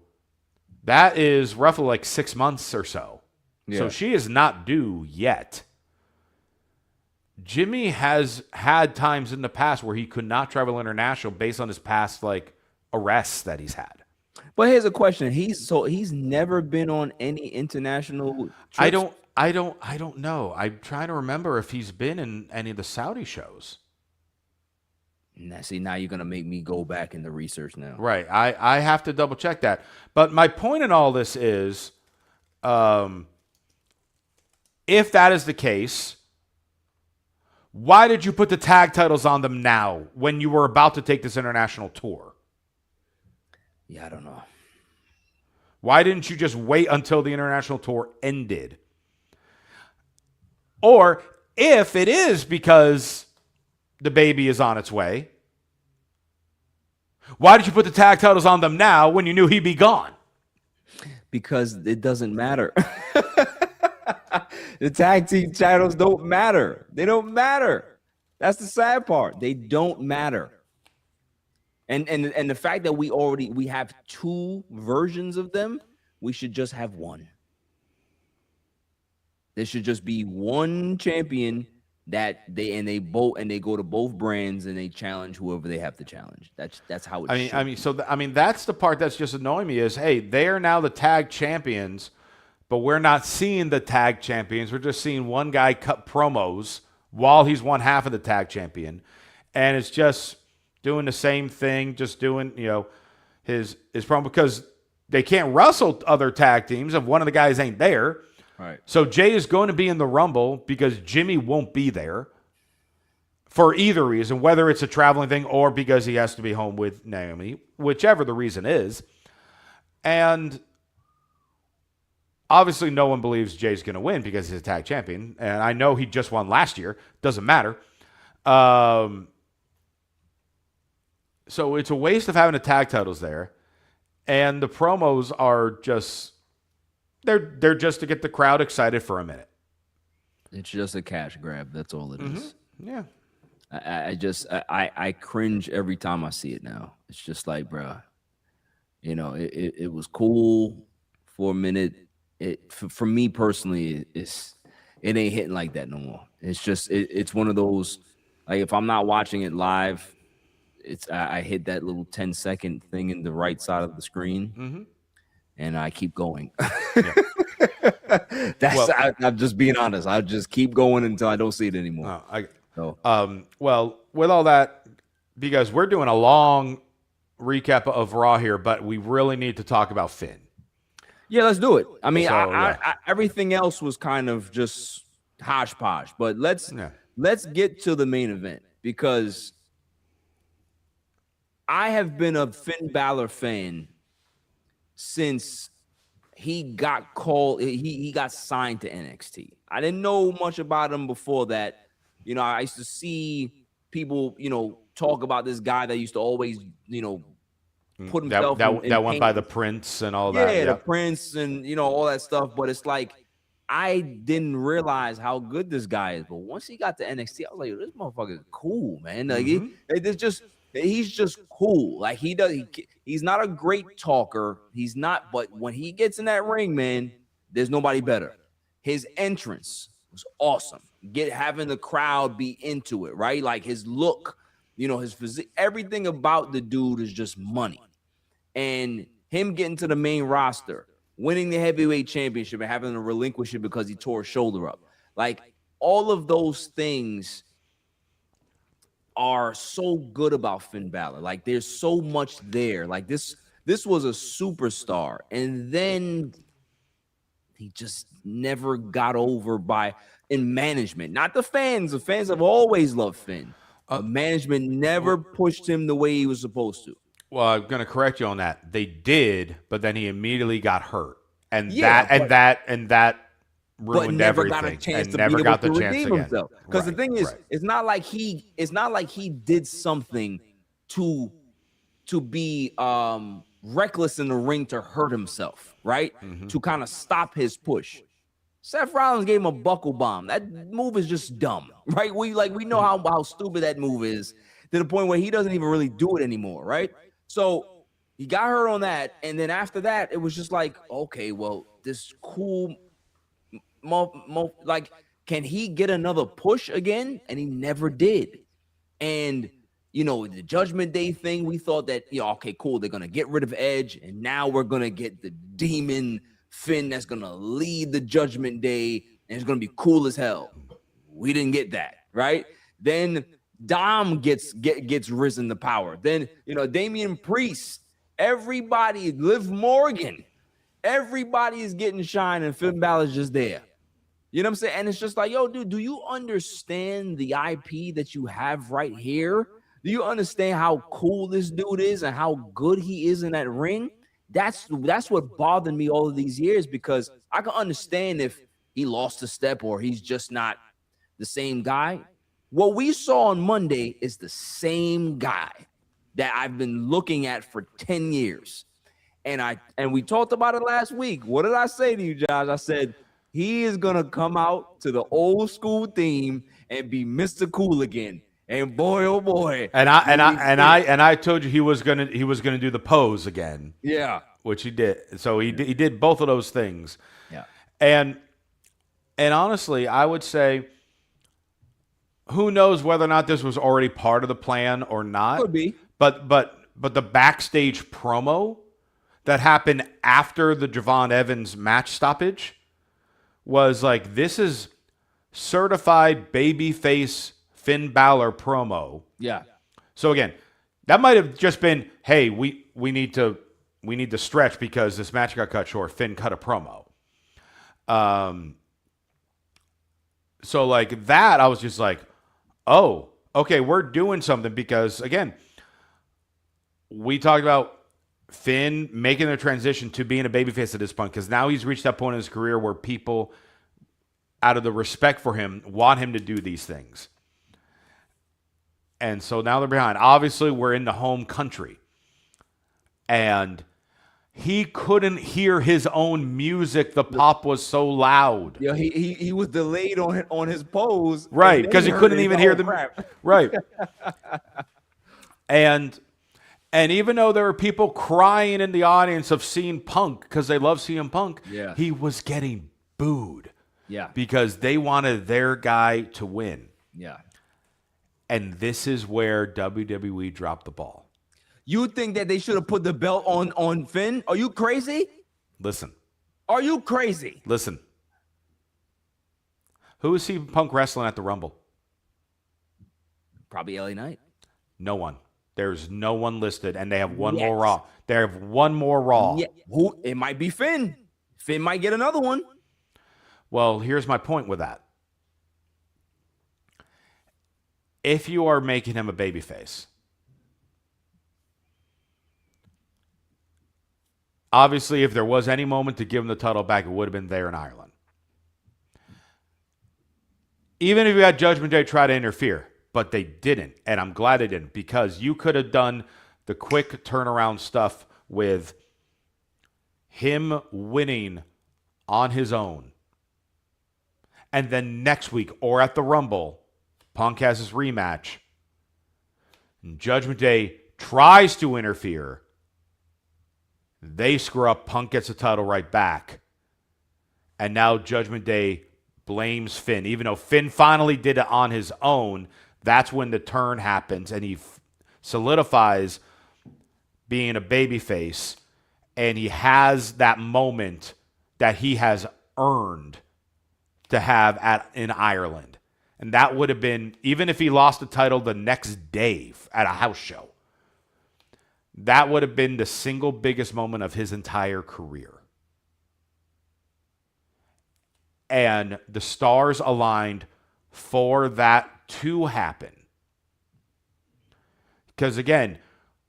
that is roughly like 6 months or so. Yeah. So she is not due yet. Jimmy has had times in the past where he could not travel international based on his past arrests that he's had. But here's a question: he's never been on any international trips? I don't know. I'm trying to remember if he's been in any of the Saudi shows. Now you're gonna make me go back in the research now. Right. I have to double check that. But my point in all this is, if that is the case, why did you put the tag titles on them now when you were about to take this international tour? Yeah, I don't know. Why didn't you just wait until the international tour ended? Or if it is because the baby is on its way, why did you put the tag titles on them now when you knew he'd be gone? Because it doesn't matter. The tag team titles don't matter. They don't matter. That's the sad part. They don't matter. And the fact that we have 2 versions of them, we should just have one. There should just be one champion that they go to both brands and they challenge whoever they have to challenge. That's how it I mean, that's the part that's just annoying me is, hey, they are now the tag champions, but we're not seeing the tag champions. We're just seeing one guy cut promos while he's one half of the tag champion, and it's just doing the same thing, just doing his promo because they can't wrestle other tag teams if one of the guys ain't there. Right. So Jay is going to be in the Rumble because Jimmy won't be there for either reason, whether it's a traveling thing or because he has to be home with Naomi, whichever the reason is. And obviously no one believes Jay's going to win because he's a tag champion. And I know he just won last year. Doesn't matter. So it's a waste of having the tag titles there. And the promos are just... They're just to get the crowd excited for a minute. It's just a cash grab. That's all it is. Yeah. I cringe every time I see it now. It's just like, bro, it was cool for a minute. For me personally, it ain't hitting like that no more. It's just, it's one of those, like if I'm not watching it live, I hit that little 10-second thing in the right side of the screen. And I keep going. I'm just being honest. I just keep going until I don't see it anymore. Well, with all that, because we're doing a long recap of Raw here, but we really need to talk about Finn. Yeah, let's do it. I mean, everything else was kind of just hodgepodge, but let's get to the main event because I have been a Finn Balor fan since he got called, he got signed to NXT. I didn't know much about him before that. I used to see people, talk about this guy that used to always, put himself that went by the Prince and all that. Yeah, the Prince and, all that stuff. But it's like, I didn't realize how good this guy is. But once he got to NXT, I was like, this motherfucker is cool, man. Like, he's just cool. Like he's not a great talker. He's not, but when he gets in that ring, man, there's nobody better. His entrance was awesome. Having the crowd be into it, right? Like his look, his physique, everything about the dude is just money. And him getting to the main roster, winning the heavyweight championship and having to relinquish it because he tore his shoulder up. Like all of those things are so good about Finn Balor. Like there's so much there. Like this was a superstar, and then he just never got over in management. Not the fans. The fans have always loved Finn. Management never pushed him the way he was supposed to. Well, I'm going to correct you on that. They did, but then he immediately got hurt, and that ruined never everything. Got a chance and to never be got able the to chance redeem again. Himself. Because the thing is, it's not like he did something to be reckless in the ring to hurt himself, right? To kind of stop his push. Seth Rollins gave him a buckle bomb. That move is just dumb, right? We know how stupid that move is to the point where he doesn't even really do it anymore, right? So he got hurt on that, and then after that, it was just like, okay, well, this cool, like, can he get another push again? And he never did. And the Judgment Day thing, we thought that, okay, cool, they're gonna get rid of Edge, and now we're gonna get the Demon Finn that's gonna lead the Judgment Day, and it's gonna be cool as hell. We didn't get that, right? Then Dom gets risen to power. Then Damian Priest, everybody, Liv Morgan, everybody is getting shine, and Finn Balor's just there. You know what I'm saying? And it's just like, yo, dude, do you understand the IP that you have right here? Do you understand how cool this dude is and how good he is in that ring? That's what bothered me all of these years, because I can understand if he lost a step or he's just not the same guy. What we saw on Monday is the same guy that I've been looking at for 10 years. And we talked about it last week. What did I say to you, Josh? I said, he is going to come out to the old school theme and be Mr. Cool again. And boy, oh boy. And I told you he was gonna do the pose again. Yeah. Which he did. So he did both of those things. Yeah. And honestly, I would say who knows whether or not this was already part of the plan or not? Could be. But the backstage promo that happened after the Javon Evans match stoppage was like, this is certified babyface Finn Balor promo. Yeah. So again, that might have just been, hey, we need to stretch because this match got cut short. Finn cut a promo. So like that, I was just like, oh, okay, we're doing something because again, we talked about Finn making the transition to being a babyface at this point because now he's reached that point in his career where people, out of the respect for him, want him to do these things. And so now they're behind. Obviously, we're in the home country. And he couldn't hear his own music. The pop was so loud. Yeah, he was delayed on his pose. Right, because he couldn't even hear the crap. Right. And even though there were people crying in the audience of seeing Punk because they love CM Punk, he was getting booed. Yeah. Because they wanted their guy to win. Yeah. And this is where WWE dropped the ball. You think that they should have put the belt on Finn? Are you crazy? Listen. Are you crazy? Listen. Who is CM Punk wrestling at the Rumble? Probably LA Knight. No one. There's no one listed, and they have one more Raw. They have one more Raw. Yeah. Who? It might be Finn. Finn might get another one. Well, here's my point with that. If you are making him a babyface, obviously, if there was any moment to give him the title back, it would have been there in Ireland. Even if you had Judgment Day try to interfere, but they didn't, and I'm glad they didn't, because you could have done the quick turnaround stuff with him winning on his own. And then next week, or at the Rumble, Punk has his rematch. And Judgment Day tries to interfere. They screw up. Punk gets the title right back. And now Judgment Day blames Finn. Even though Finn finally did it on his own, that's when the turn happens. And he solidifies being a babyface. And he has that moment that he has earned to have in Ireland. And that would have been, even if he lost the title the next day at a house show, that would have been the single biggest moment of his entire career. And the stars aligned for that to happen. Because again,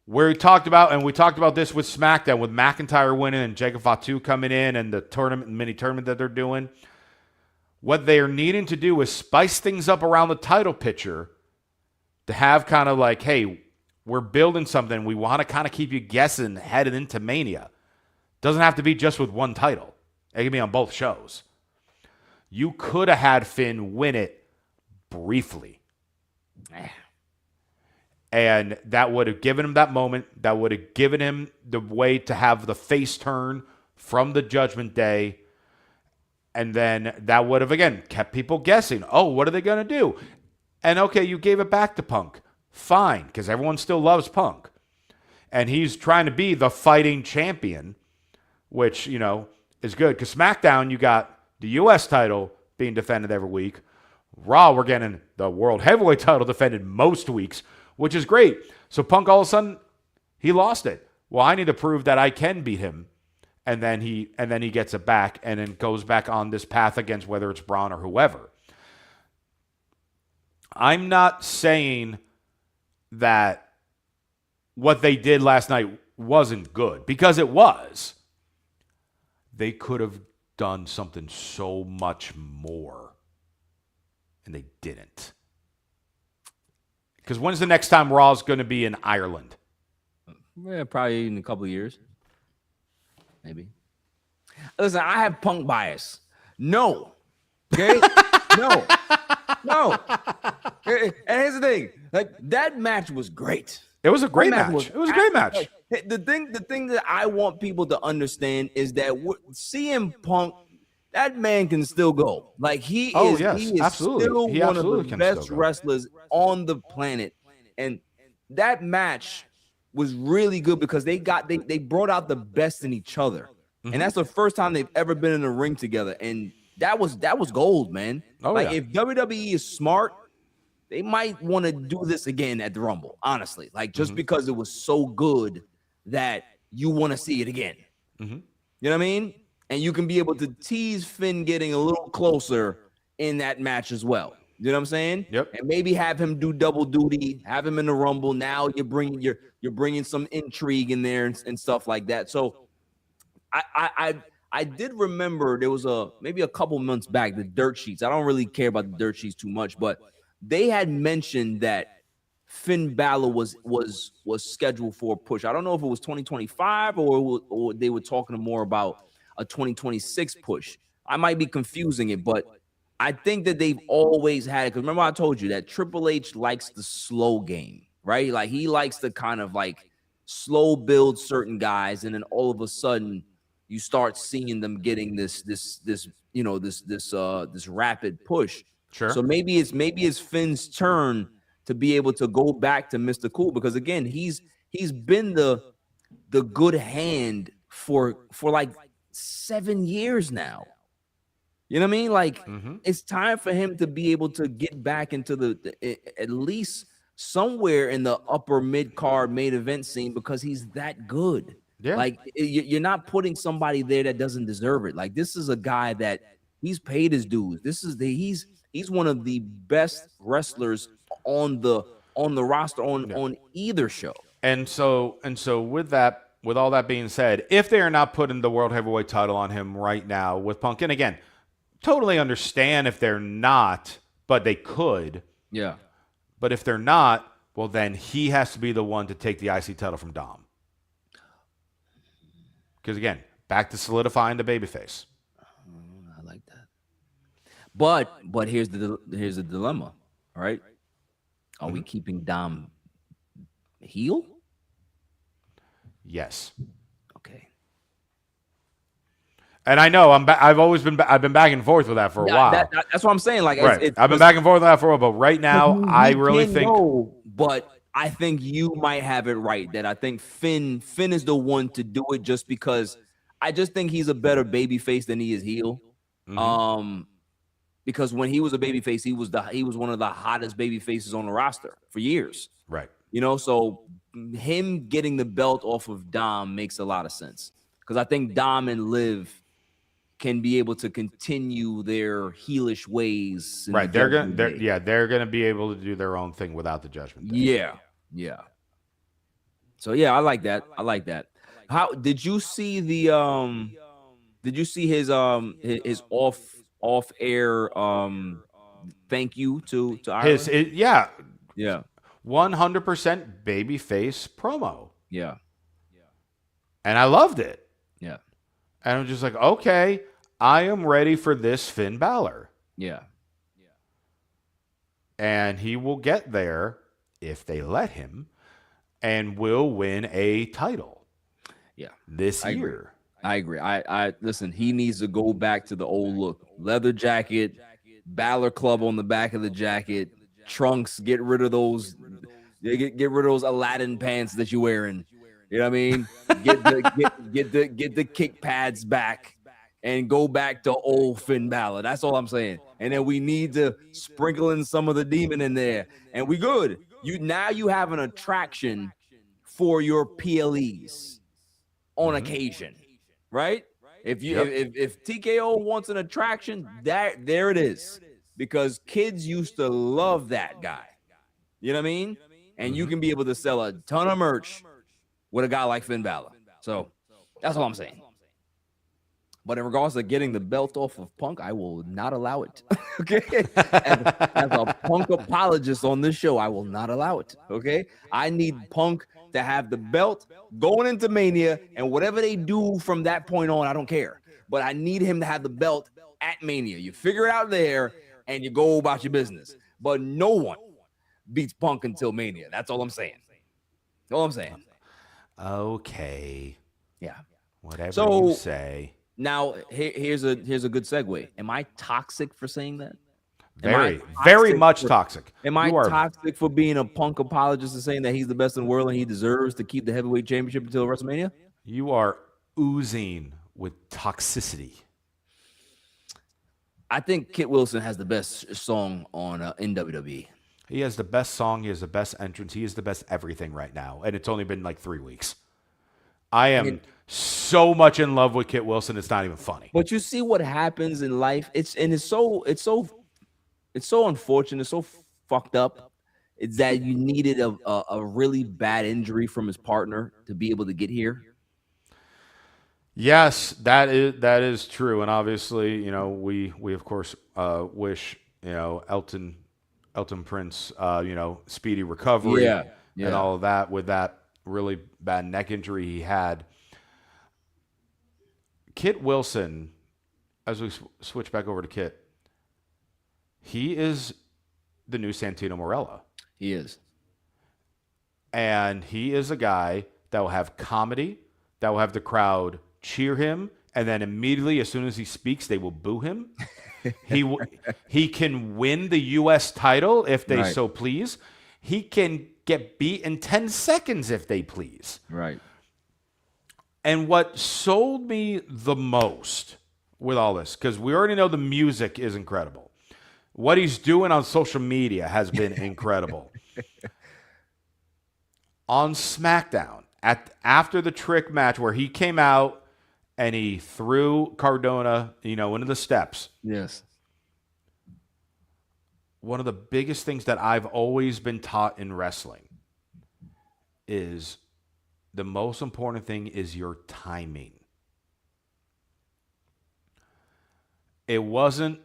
we talked about this with SmackDown, with McIntyre winning and Jacob Fatu coming in and the mini tournament that they're doing. What they are needing to do is spice things up around the title picture to have kind of like, hey, we're building something. We want to kind of keep you guessing headed into Mania. Doesn't have to be just with one title. It can be on both shows. You could have had Finn win it briefly. And that would have given him that moment. That would have given him the way to have the face turn from the Judgment Day. And then that would have, again, kept people guessing. Oh, what are they going to do? And okay, you gave it back to Punk. Fine, because everyone still loves Punk. And he's trying to be the fighting champion, which, is good. Because SmackDown, you got the U.S. title being defended every week. Raw, we're getting the World Heavyweight title defended most weeks, which is great. So Punk, all of a sudden, he lost it. Well, I need to prove that I can beat him. And then he gets it back and then goes back on this path against whether it's Braun or whoever. I'm not saying that what they did last night wasn't good, because it was. They could have done something so much more, and they didn't. Because when's the next time Raw's going to be in Ireland? Yeah, probably in a couple of years. Maybe. Listen, I have Punk bias. No. Okay? No. And here's the thing. Like, that match was great. It was a great match. It was a great match. The thing that I want people to understand is that CM Punk that man can still go. Like Oh he yes, is absolutely. still He one of the absolutely can still best go. wrestlers on the planet. And that match was really good because they brought out the best in each other. And that's the first time they've ever been in a ring together. And that was gold, man. Oh Like yeah. if WWE is smart, they might want to do this again at the Rumble, honestly. Like just because it was so good that you want to see it again. You know what I mean? And you can be able to tease Finn getting a little closer in that match as well. You know what I'm saying? Yep. And maybe have him do double duty, have him in the Rumble. Now you're bringing some intrigue in there and stuff like that. So I did remember there was maybe a couple months back the dirt sheets. I don't really care about the dirt sheets too much, but they had mentioned that Finn Balor was scheduled for a push. I don't know if it was 2025 or they were talking more about a 2026 push. I might be confusing it, but I think that they've always had it. Because remember, I told you that Triple H likes the slow game, right? Like he likes to kind of like slow build certain guys, and then all of a sudden you start seeing them getting this rapid push. Sure. So maybe it's Finn's turn to be able to go back to Mr. Cool, because again, he's been the good hand for like 7 years now. You know what I mean? Like it's time for him to be able to get back into at least somewhere in the upper mid card main event scene, because he's that good. Yeah. Like you're not putting somebody there that doesn't deserve it. Like this is a guy that he's paid his dues. He's one of the best wrestlers on the roster on either show. And so with all that being said, if they are not putting the World Heavyweight title on him right now with Punk, and again, totally understand if they're not, but they could. Yeah. But if they're not, well, then he has to be the one to take the IC title from Dom. Because again, back to solidifying the babyface. I like that. But here's the dilemma. All right. Are we keeping Dom heel? Yes. Okay. And I know I've been back and forth with that for a while. That's what I'm saying. Like, right. I've been back and forth with that for a while, but right now I really think. But I think you might have it right that I think Finn is the one to do it, just because I just think he's a better babyface than he is heel. Because when he was a babyface, he was one of the hottest babyfaces on the roster for years. Right. You know, so him getting the belt off of Dom makes a lot of sense, because I think Dom and Liv can be able to continue their heelish ways. Right. They're gonna be able to do their own thing without the Judgment Day. Yeah. So yeah, I like that. How did you see his off air thank you to Ireland? Yeah. 100% babyface promo. Yeah. And I loved it. Yeah. And I'm just like, okay, I am ready for this Finn Balor. Yeah. And he will get there if they let him, and will win a title. Yeah. This year. I agree. I listen, he needs to go back to the old look. Leather jacket, Balor Club on the back of the jacket, trunks, get rid of those Aladdin pants that you're wearing. You know what I mean? Get the kick pads back and go back to old Finn Balor. That's all I'm saying. And then we need to sprinkle in some of the demon in there, and we good. You have an attraction for your PLEs on occasion, right? If TKO wants an attraction, there it is, because kids used to love that guy. You know what I mean? And you can be able to sell a ton of merch with a guy like Finn Balor. So that's all I'm saying. But in regards to getting the belt off of Punk, I will not allow it. Okay? As a Punk apologist on this show, I will not allow it. Okay? I need Punk to have the belt going into Mania, and whatever they do from that point on, I don't care. But I need him to have the belt at Mania. You figure it out there, and you go about your business. But no one beats Punk until Mania. That's all I'm saying. That's all I'm saying. Okay. Yeah. Whatever you say. Now, here's a good segue. Am I toxic for saying that? Very much toxic. Am I toxic for being a Punk apologist and saying that he's the best in the world and he deserves to keep the heavyweight championship until WrestleMania? You are oozing with toxicity. I think Kit Wilson has the best song on in WWE. He has the best song. He has the best entrance. He is the best everything right now. And it's only been like 3 weeks. I am so much in love with Kit Wilson. It's not even funny. But you see what happens in life. It's so unfortunate. It's so fucked up. It's that you needed a really bad injury from his partner to be able to get here. Yes, that is true. And obviously, you know, we of course wish, you know, Elton Prince, you know, speedy recovery and all of that with that really bad neck injury he had. Kit Wilson, as we switch back over to Kit, he is the new Santino Marella. He is. And he is a guy that will have comedy, that will have the crowd cheer him, and then immediately, as soon as he speaks, they will boo him. He can win the U.S. title if they so please. He can get beat in 10 seconds if they please. Right. And what sold me the most with all this, because we already know the music is incredible. What he's doing on social media has been incredible. On SmackDown, after the Trick match where he came out and he threw Cardona, you know, into the steps. Yes. One of the biggest things that I've always been taught in wrestling is the most important thing is your timing. It wasn't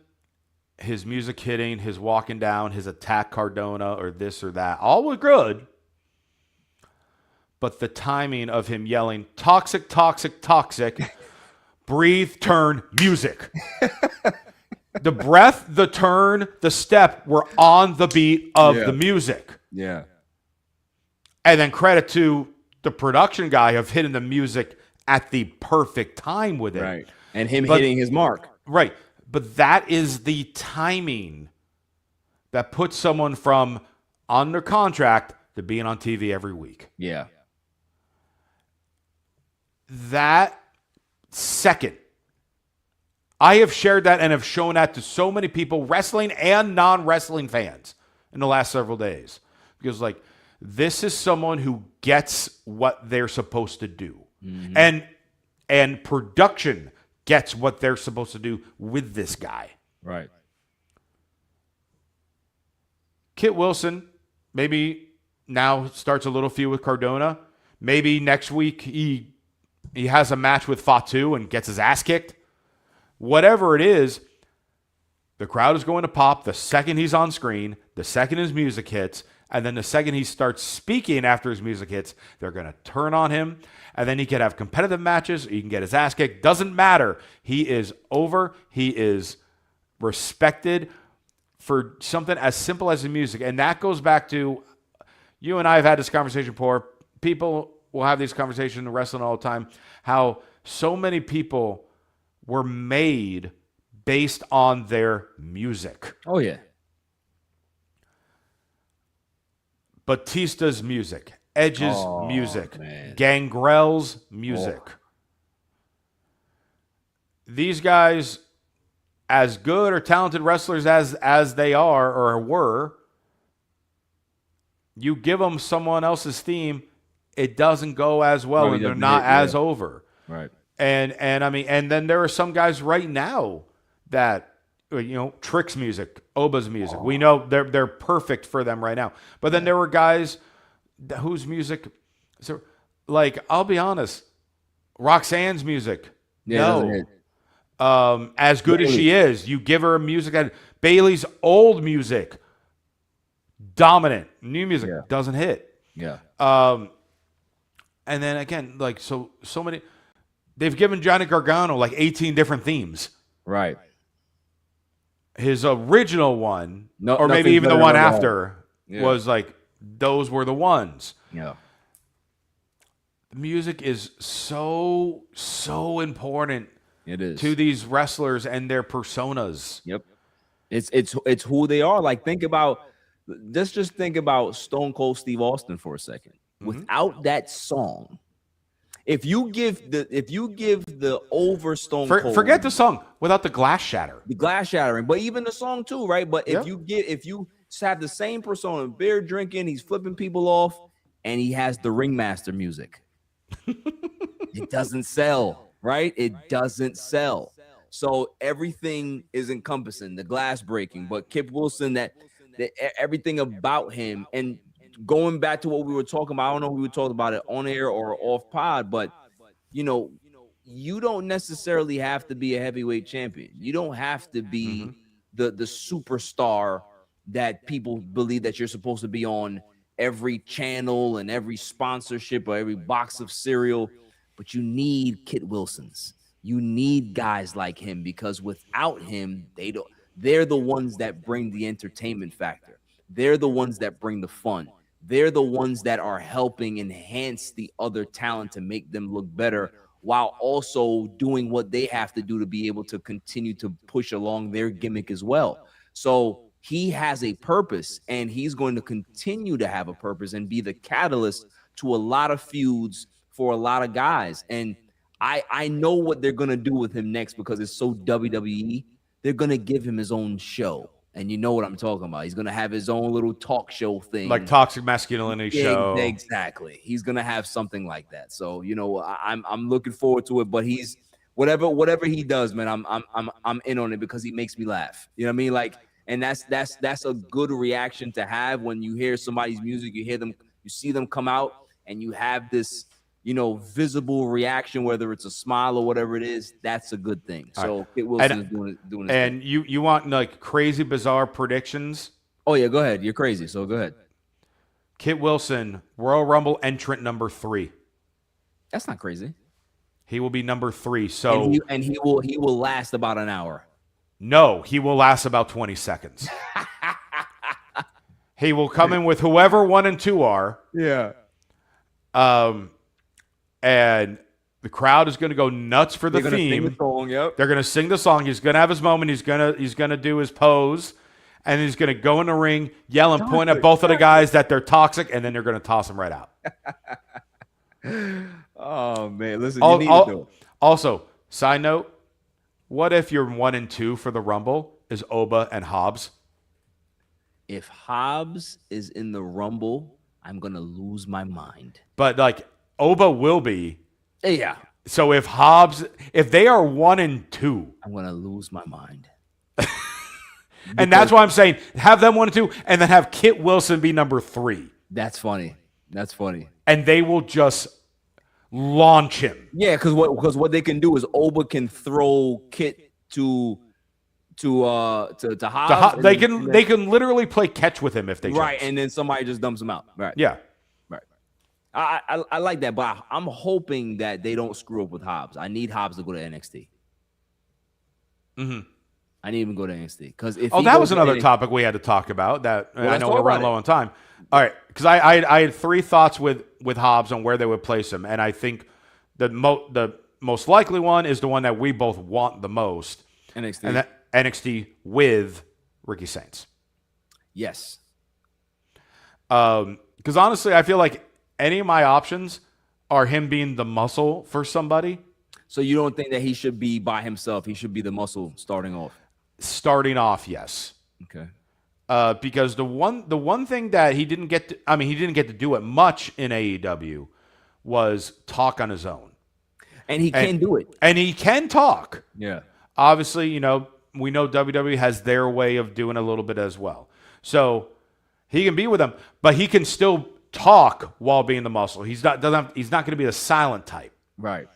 his music hitting, his walking down, his attack Cardona, or this or that. All was good. But the timing of him yelling, toxic, toxic, toxic, breathe, turn, music. The breath, the turn, the step were on the beat of the music. Yeah. And then credit to the production guy of hitting the music at the perfect time with it. Right. And hitting his mark. Right. But that is the timing that puts someone from under contract to being on TV every week. Yeah. That second, I have shared that and have shown that to so many people, wrestling and non-wrestling fans, in the last several days. Because, like, this is someone who gets what they're supposed to do. Mm-hmm. And production gets what they're supposed to do with this guy. Right. Kit Wilson maybe now starts a little feud with Cardona. Maybe next week he has a match with Fatu and gets his ass kicked. Whatever it is, the crowd is going to pop the second he's on screen, the second his music hits, and then the second he starts speaking after his music hits, they're going to turn on him. And then he can have competitive matches. He can get his ass kicked. Doesn't matter. He is over. He is respected for something as simple as the music. And that goes back to, you and I have had this conversation before. People will have these conversations in wrestling all the time, how so many people were made based on their music. Oh, yeah. Batista's music, Edge's music, man. Gangrel's music. These guys, as good or talented wrestlers as they are or were, you give them someone else's theme, it doesn't go as well, and they're not as over. Right. And I mean, and then there are some guys right now that, you know, Trick's music, Oba's music. We know they're perfect for them right now. But then there were guys whose music, so, like, I'll be honest, Roxanne's music, no. As good as she is, you give her music. And Bailey's old music, dominant. New music doesn't hit. Yeah. And then again, like, so many, they've given Johnny Gargano like 18 different themes. Right. His original one, or maybe even the one after, was like, those were the ones. Yeah. The music is so important It is. to these wrestlers and their personas. Yep. It's who they are. Like, just think about Stone Cold Steve Austin for a second. Without that song, if you give the over Stone Cold, forget the song, without the glass shattering, but even the song too, right? But Yeah. if you have the same persona, beer drinking, he's flipping people off, and he has the ringmaster music, it doesn't sell, right? It doesn't sell. So everything is encompassing, the glass breaking, but Kip Wilson, that everything about him. And going back to what we were talking about, I don't know if we were talking about it on air or off pod, but you don't necessarily have to be a heavyweight champion. You don't have to be the superstar that people believe that you're supposed to be on every channel and every sponsorship or every box of cereal, but you need Kit Wilsons. You need guys like him, because without him, they're the ones that bring the entertainment factor. They're the ones that bring the fun. They're the ones that are helping enhance the other talent to make them look better, while also doing what they have to do to be able to continue to push along their gimmick as well. So he has a purpose, and he's going to continue to have a purpose and be the catalyst to a lot of feuds for a lot of guys. And I know what they're going to do with him next, because it's so WWE. They're going to give him his own show. And you know what I'm talking about. He's going to have his own little talk show thing. Like Toxic Masculinity show. Exactly. He's going to have something like that. So, I'm looking forward to it, but he's whatever he does, man, I'm in on it, because he makes me laugh. You know what I mean? Like, and that's a good reaction to have when you hear somebody's music, you see them come out, and you have this, visible reaction, whether it's a smile or whatever it is. That's a good thing. So Kit Wilson is doing his and thing. You want like crazy, bizarre predictions? Oh yeah, go ahead. You're crazy, so go ahead. Kit Wilson, Royal Rumble entrant number 3. That's not crazy. He will be number 3. So he will last about an hour. No, he will last about 20 seconds. He will come in with whoever 1 and 2 are. Yeah. And the crowd is going to go nuts for the theme. Sing the song, yep. They're going to sing the song. He's going to have his moment. He's going to do his pose, and he's going to go in the ring, yell and point at both of the guys that they're toxic, and then they're going to toss him right out. Oh man, listen, you need to do it. Also, side note, what if your 1 and 2 for the Rumble is Oba and Hobbs? If Hobbs is in the Rumble, I'm going to lose my mind. But like, Oba will be. Yeah. So if they are 1 and 2, I'm going to lose my mind. And that's why I'm saying have them 1 and 2, and then have Kit Wilson be number 3. That's funny. And they will just launch him. Yeah, because what they can do is Oba can throw Kit to Hobbs. They can literally play catch with him if they right, and then somebody just dumps him out. Right. Yeah. Right. I like that, but I'm hoping that they don't screw up with Hobbs. I need Hobbs to go to NXT. Mm-hmm. I need him to go to NXT because that was another topic we had to talk about. That I know we're running low on time. All right, because I had 3 thoughts with Hobbs on where they would place him, and I think the most likely one is the one that we both want the most. NXT. And that NXT with Ricky Saints. Yes. Because honestly, I feel like any of my options are him being the muscle for somebody. So you don't think that he should be by himself? He should be the muscle starting off. Starting off, yes. Okay. Because the one thing that he didn't get to do it much in AEW was talk on his own. And he can do it. And he can talk. Yeah. Obviously, we know WWE has their way of doing a little bit as well. So he can be with them, but he can still talk while being the muscle. He's not going to be a silent type. Right.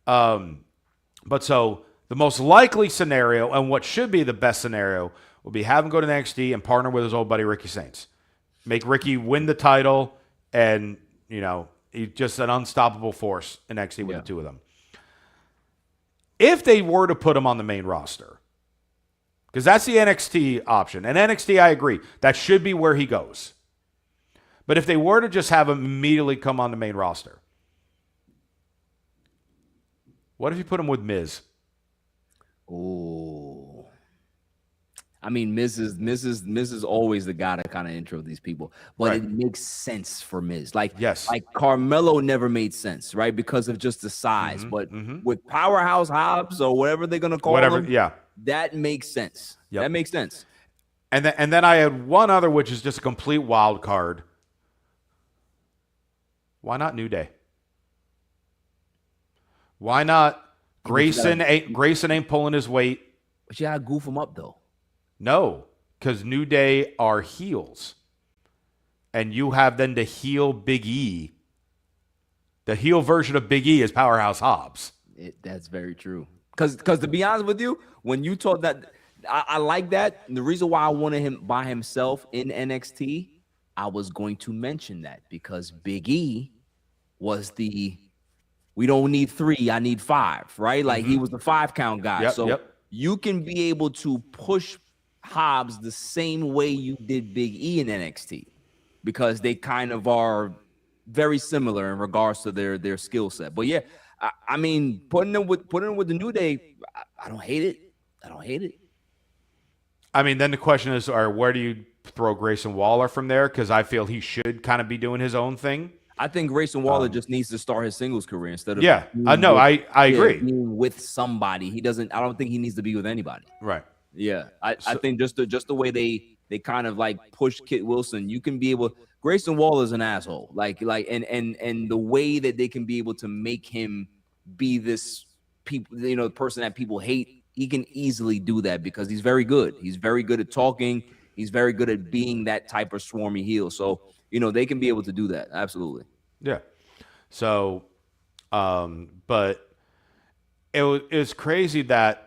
But so the most likely scenario and what should be the best scenario will be have him go to NXT and partner with his old buddy Ricky Saints. Make Ricky win the title, and he's just an unstoppable force in NXT with the two of them. If they were to put him on the main roster, because that's the NXT option, and NXT, I agree, that should be where he goes. But if they were to just have him immediately come on the main roster, what if you put him with Miz? Oh, I mean, Miz is always the guy to kind of intro these people, but Right. it makes sense for Miz. Like Yes. Carmelo never made sense, right? Because of just the size. But with Powerhouse Hobbs or whatever they're gonna call Whatever. him, Yeah. that makes sense. Yep. That makes sense. And then I had one other, which is just a complete wild card. Why not New Day? Why not Grayson? Grayson ain't pulling his weight. But you gotta goof him up though. No, because New Day are heels, and you have then to heel Big E. The heel version of Big E is Powerhouse Hobbs. That's very true. Because to be honest with you, when you told that, I like that. And the reason why I wanted him by himself in NXT, I was going to mention that because Big E was we don't need 3, I need 5, right? Like he was the 5 count guy. Yep. You can be able to push Hobbs the same way you did Big E in NXT because they kind of are very similar in regards to their skill set. But yeah, I mean, putting them with the New Day, I don't hate it. I don't hate it. I mean, then the question is, where do you throw Grayson Waller from there? Because I feel he should kind of be doing his own thing. I think Grayson Waller just needs to start his singles career instead of I agree. Being with somebody. He doesn't. I don't think he needs to be with anybody. Right. Yeah, I think just the way they kind of like push Kit Wilson, you can be able. Grayson Waller is an asshole. Like and the way that they can be able to make him be this person that people hate, he can easily do that because he's very good. He's very good at talking. He's very good at being that type of swarmy heel. So they can be able to do that. Absolutely. Yeah. So, but it was crazy that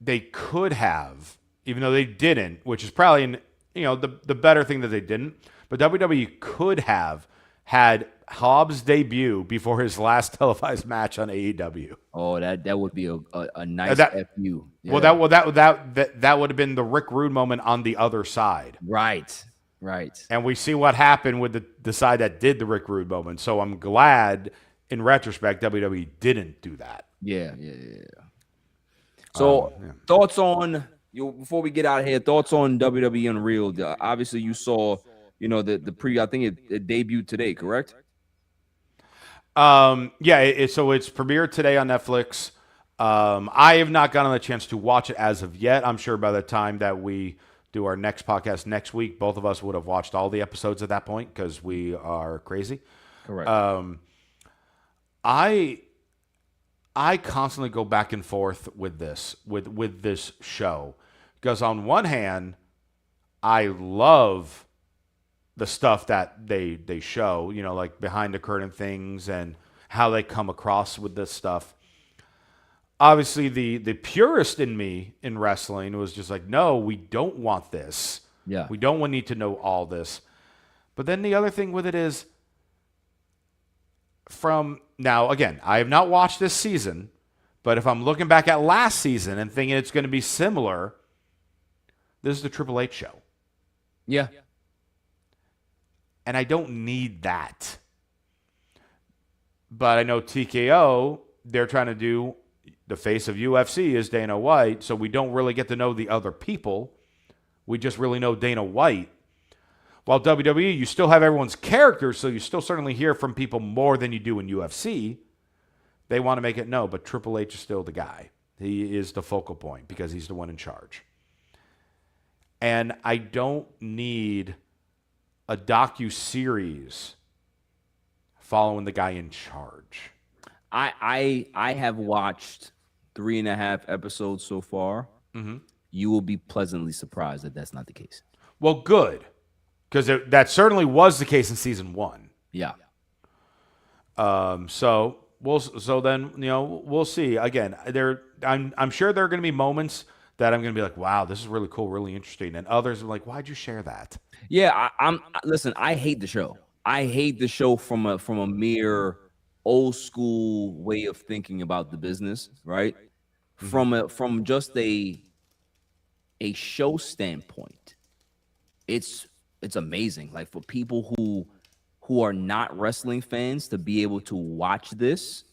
they could have, even though they didn't, which is probably the better thing that they didn't. But WWE could have had Hobbs debut before his last televised match on AEW. Oh, that would be a nice FU. Yeah. Well, that would have been the Rick Rude moment on the other side. Right. And we see what happened with the side that did the Rick Rude moment. So I'm glad, in retrospect, WWE didn't do that. Yeah. So thoughts on before we get out of here, thoughts on WWE Unreal. Obviously, you saw the pre. I think it debuted today, correct? So it's premiered today on Netflix. I have not gotten a chance to watch it as of yet. I'm sure by the time that we do our next podcast next week, both of us would have watched all the episodes at that point because we are crazy. Correct. I constantly go back and forth with this show because on one hand, I love the stuff that they show, like behind the curtain things and how they come across with this stuff. Obviously, the purist in me in wrestling was just like, no, we don't want this. Yeah. We don't need to know all this. But then the other thing with it is, now, again, I have not watched this season, but if I'm looking back at last season and thinking it's going to be similar, this is the Triple H show. Yeah. And I don't need that. But I know TKO, they're trying to do the face of UFC is Dana White, so we don't really get to know the other people. We just really know Dana White. While WWE, you still have everyone's characters, so you still certainly hear from people more than you do in UFC. They want to make it no, but Triple H is still the guy. He is the focal point because he's the one in charge. And I don't need a docu-series following the guy in charge. I have watched 3.5 episodes so far. Mm-hmm. You will be pleasantly surprised that that's not the case. Well, good, because that certainly was the case in season 1. Yeah. So then we'll see. Again, I'm sure there are going to be moments that I'm going to be like, wow, this is really cool, really interesting, and others are like, why'd you share that? Yeah, listen. I hate the show. I hate the show from a mere old school way of thinking about the business, right? Mm-hmm. From just a show standpoint, it's amazing. Like for people who are not wrestling fans to be able to watch this,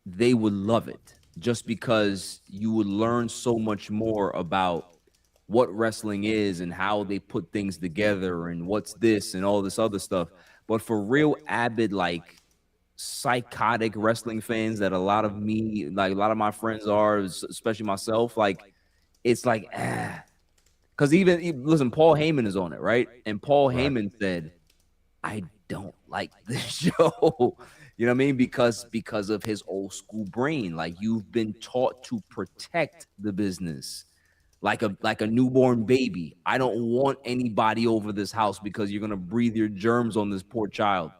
they would love it. just because you would learn so much more about what wrestling is and how they put things together and what's this and all this other stuff. But for real avid, like psychotic wrestling fans that a lot of me, like a lot of my friends are, especially myself, like it's like, because listen, Paul Heyman is on it, right? And Paul Right. Heyman said, I don't like this show. You know what I mean? Because of his old school brain. Like you've been taught to protect the business like a newborn baby. I don't want anybody over this house because you're gonna breathe your germs on this poor child.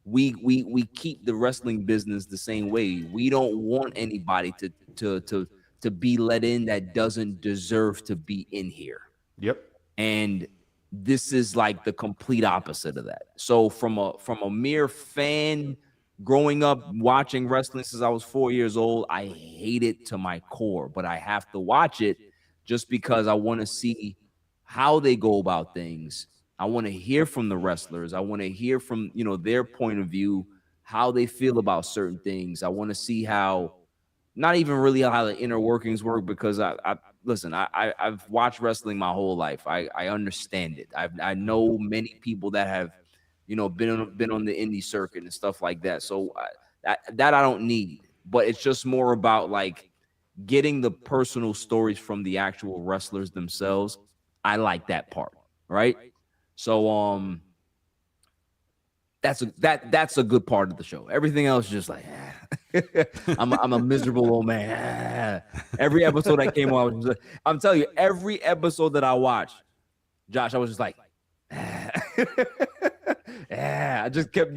We keep the wrestling business the same way. We don't want anybody to be let in that doesn't deserve to be in here. Yep. And this is like the complete opposite of that. So from a mere fan growing up watching wrestling since I was 4 years old, I hate it to my core, but I have to watch it just because I want to see how they go about things. I want to hear from the wrestlers. I want to hear from, their point of view, how they feel about certain things. I want to see how, not even really how the inner workings work, because I've watched wrestling my whole life. I understand it. I know many people that have, been on the indie circuit and stuff like that. So that I don't need, but it's just more about like getting the personal stories from the actual wrestlers themselves. I like that part, right? So that's a good part of the show. Everything else is just like, I'm a miserable old man. Every episode that came on, I'm telling you, every episode that I watched, Josh, I was just like, I just kept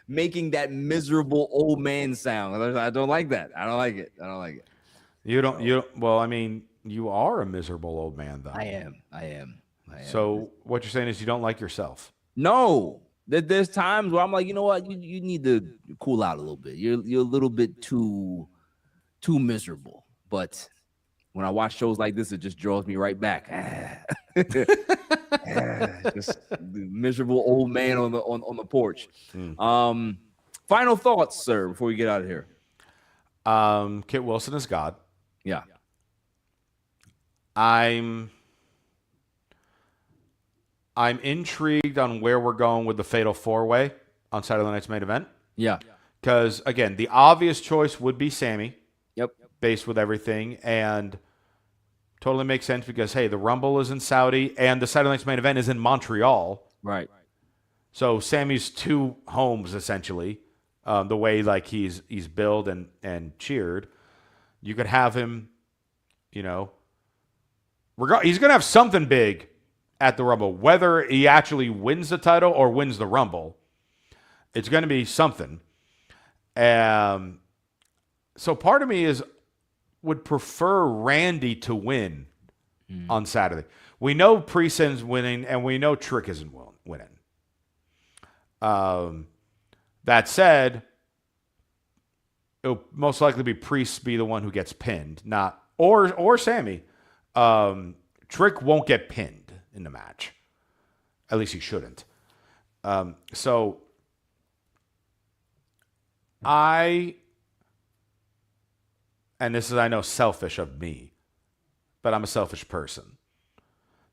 making that miserable old man sound. I don't like that. I don't like it. I don't like it. Well, I mean, you are a miserable old man, though. I am. So what you're saying is you don't like yourself. No, there's times where I'm like, you know what, you need to cool out a little bit. You're a little bit too miserable. But when I watch shows like this, it just draws me right back. Just the miserable old man on the porch. Final thoughts, sir, before we get out of here. Kit Wilson is God. Yeah. I'm intrigued on where we're going with the Fatal 4-Way on Saturday night's main event. Yeah. Because, again, the obvious choice would be Sammy. Yep. Based with everything. And totally makes sense because, hey, the Rumble is in Saudi and the Saturday night's main event is in Montreal. Right. So Sammy's two homes, essentially, the way like he's billed and cheered. You could have him, he's going to have something big at the Rumble. Whether he actually wins the title or wins the Rumble, it's going to be something. So part of me would prefer Randy to win on Saturday. We know Priest's winning, and we know Trick isn't winning. That said, it'll most likely be Priest be the one who gets pinned, not or Sammy. Trick won't get pinned in the match. At least he shouldn't. So and this is, I know, selfish of me, but I'm a selfish person.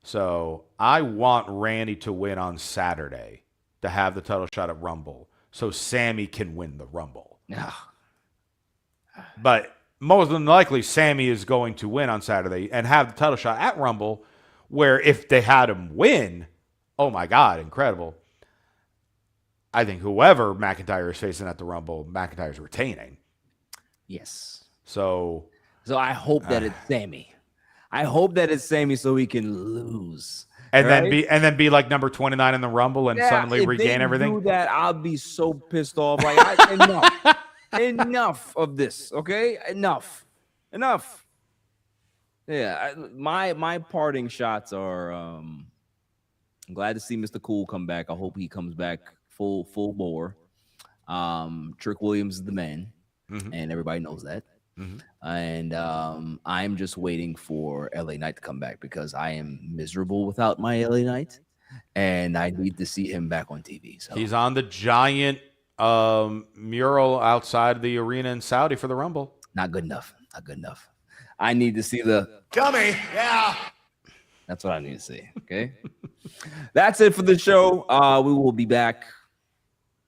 So I want Randy to win on Saturday to have the title shot at Rumble so Sammy can win the Rumble. But most than likely, Sammy is going to win on Saturday and have the title shot at Rumble, where if they had him win, oh my God, incredible. I think whoever McIntyre is facing at the Rumble, McIntyre's retaining. Yes. So I hope that it's Sammy. I hope that it's Sammy so he can lose. And then be like number 29 in the Rumble and suddenly regain everything. If they do that, I'll be so pissed off. Like, enough of this, okay? Enough. Yeah, my parting shots are I'm glad to see Mr. Cool come back. I hope he comes back full bore. Trick Williams is the man, and everybody knows that. And I'm just waiting for LA Knight to come back because I am miserable without my LA Knight, and I need to see him back on TV. So he's on the giant mural outside the arena in Saudi for the Rumble. Not good enough. not good enough. I need to see the dummy. Yeah. That's what I need to see. Okay. That's it for the show. We will be back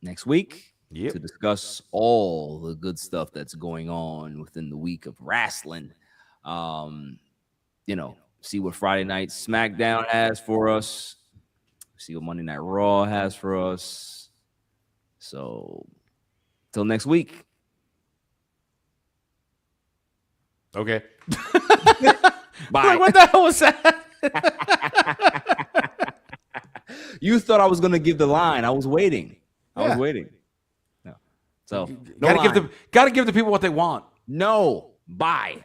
next week to discuss all the good stuff that's going on within the week of wrestling. See what Friday Night SmackDown has for us. See what Monday Night Raw has for us. So, till next week. Okay. Bye. What the hell was that? You thought I was going to give the line. I was waiting. I was waiting. No. So, gotta give the people what they want. No. Bye.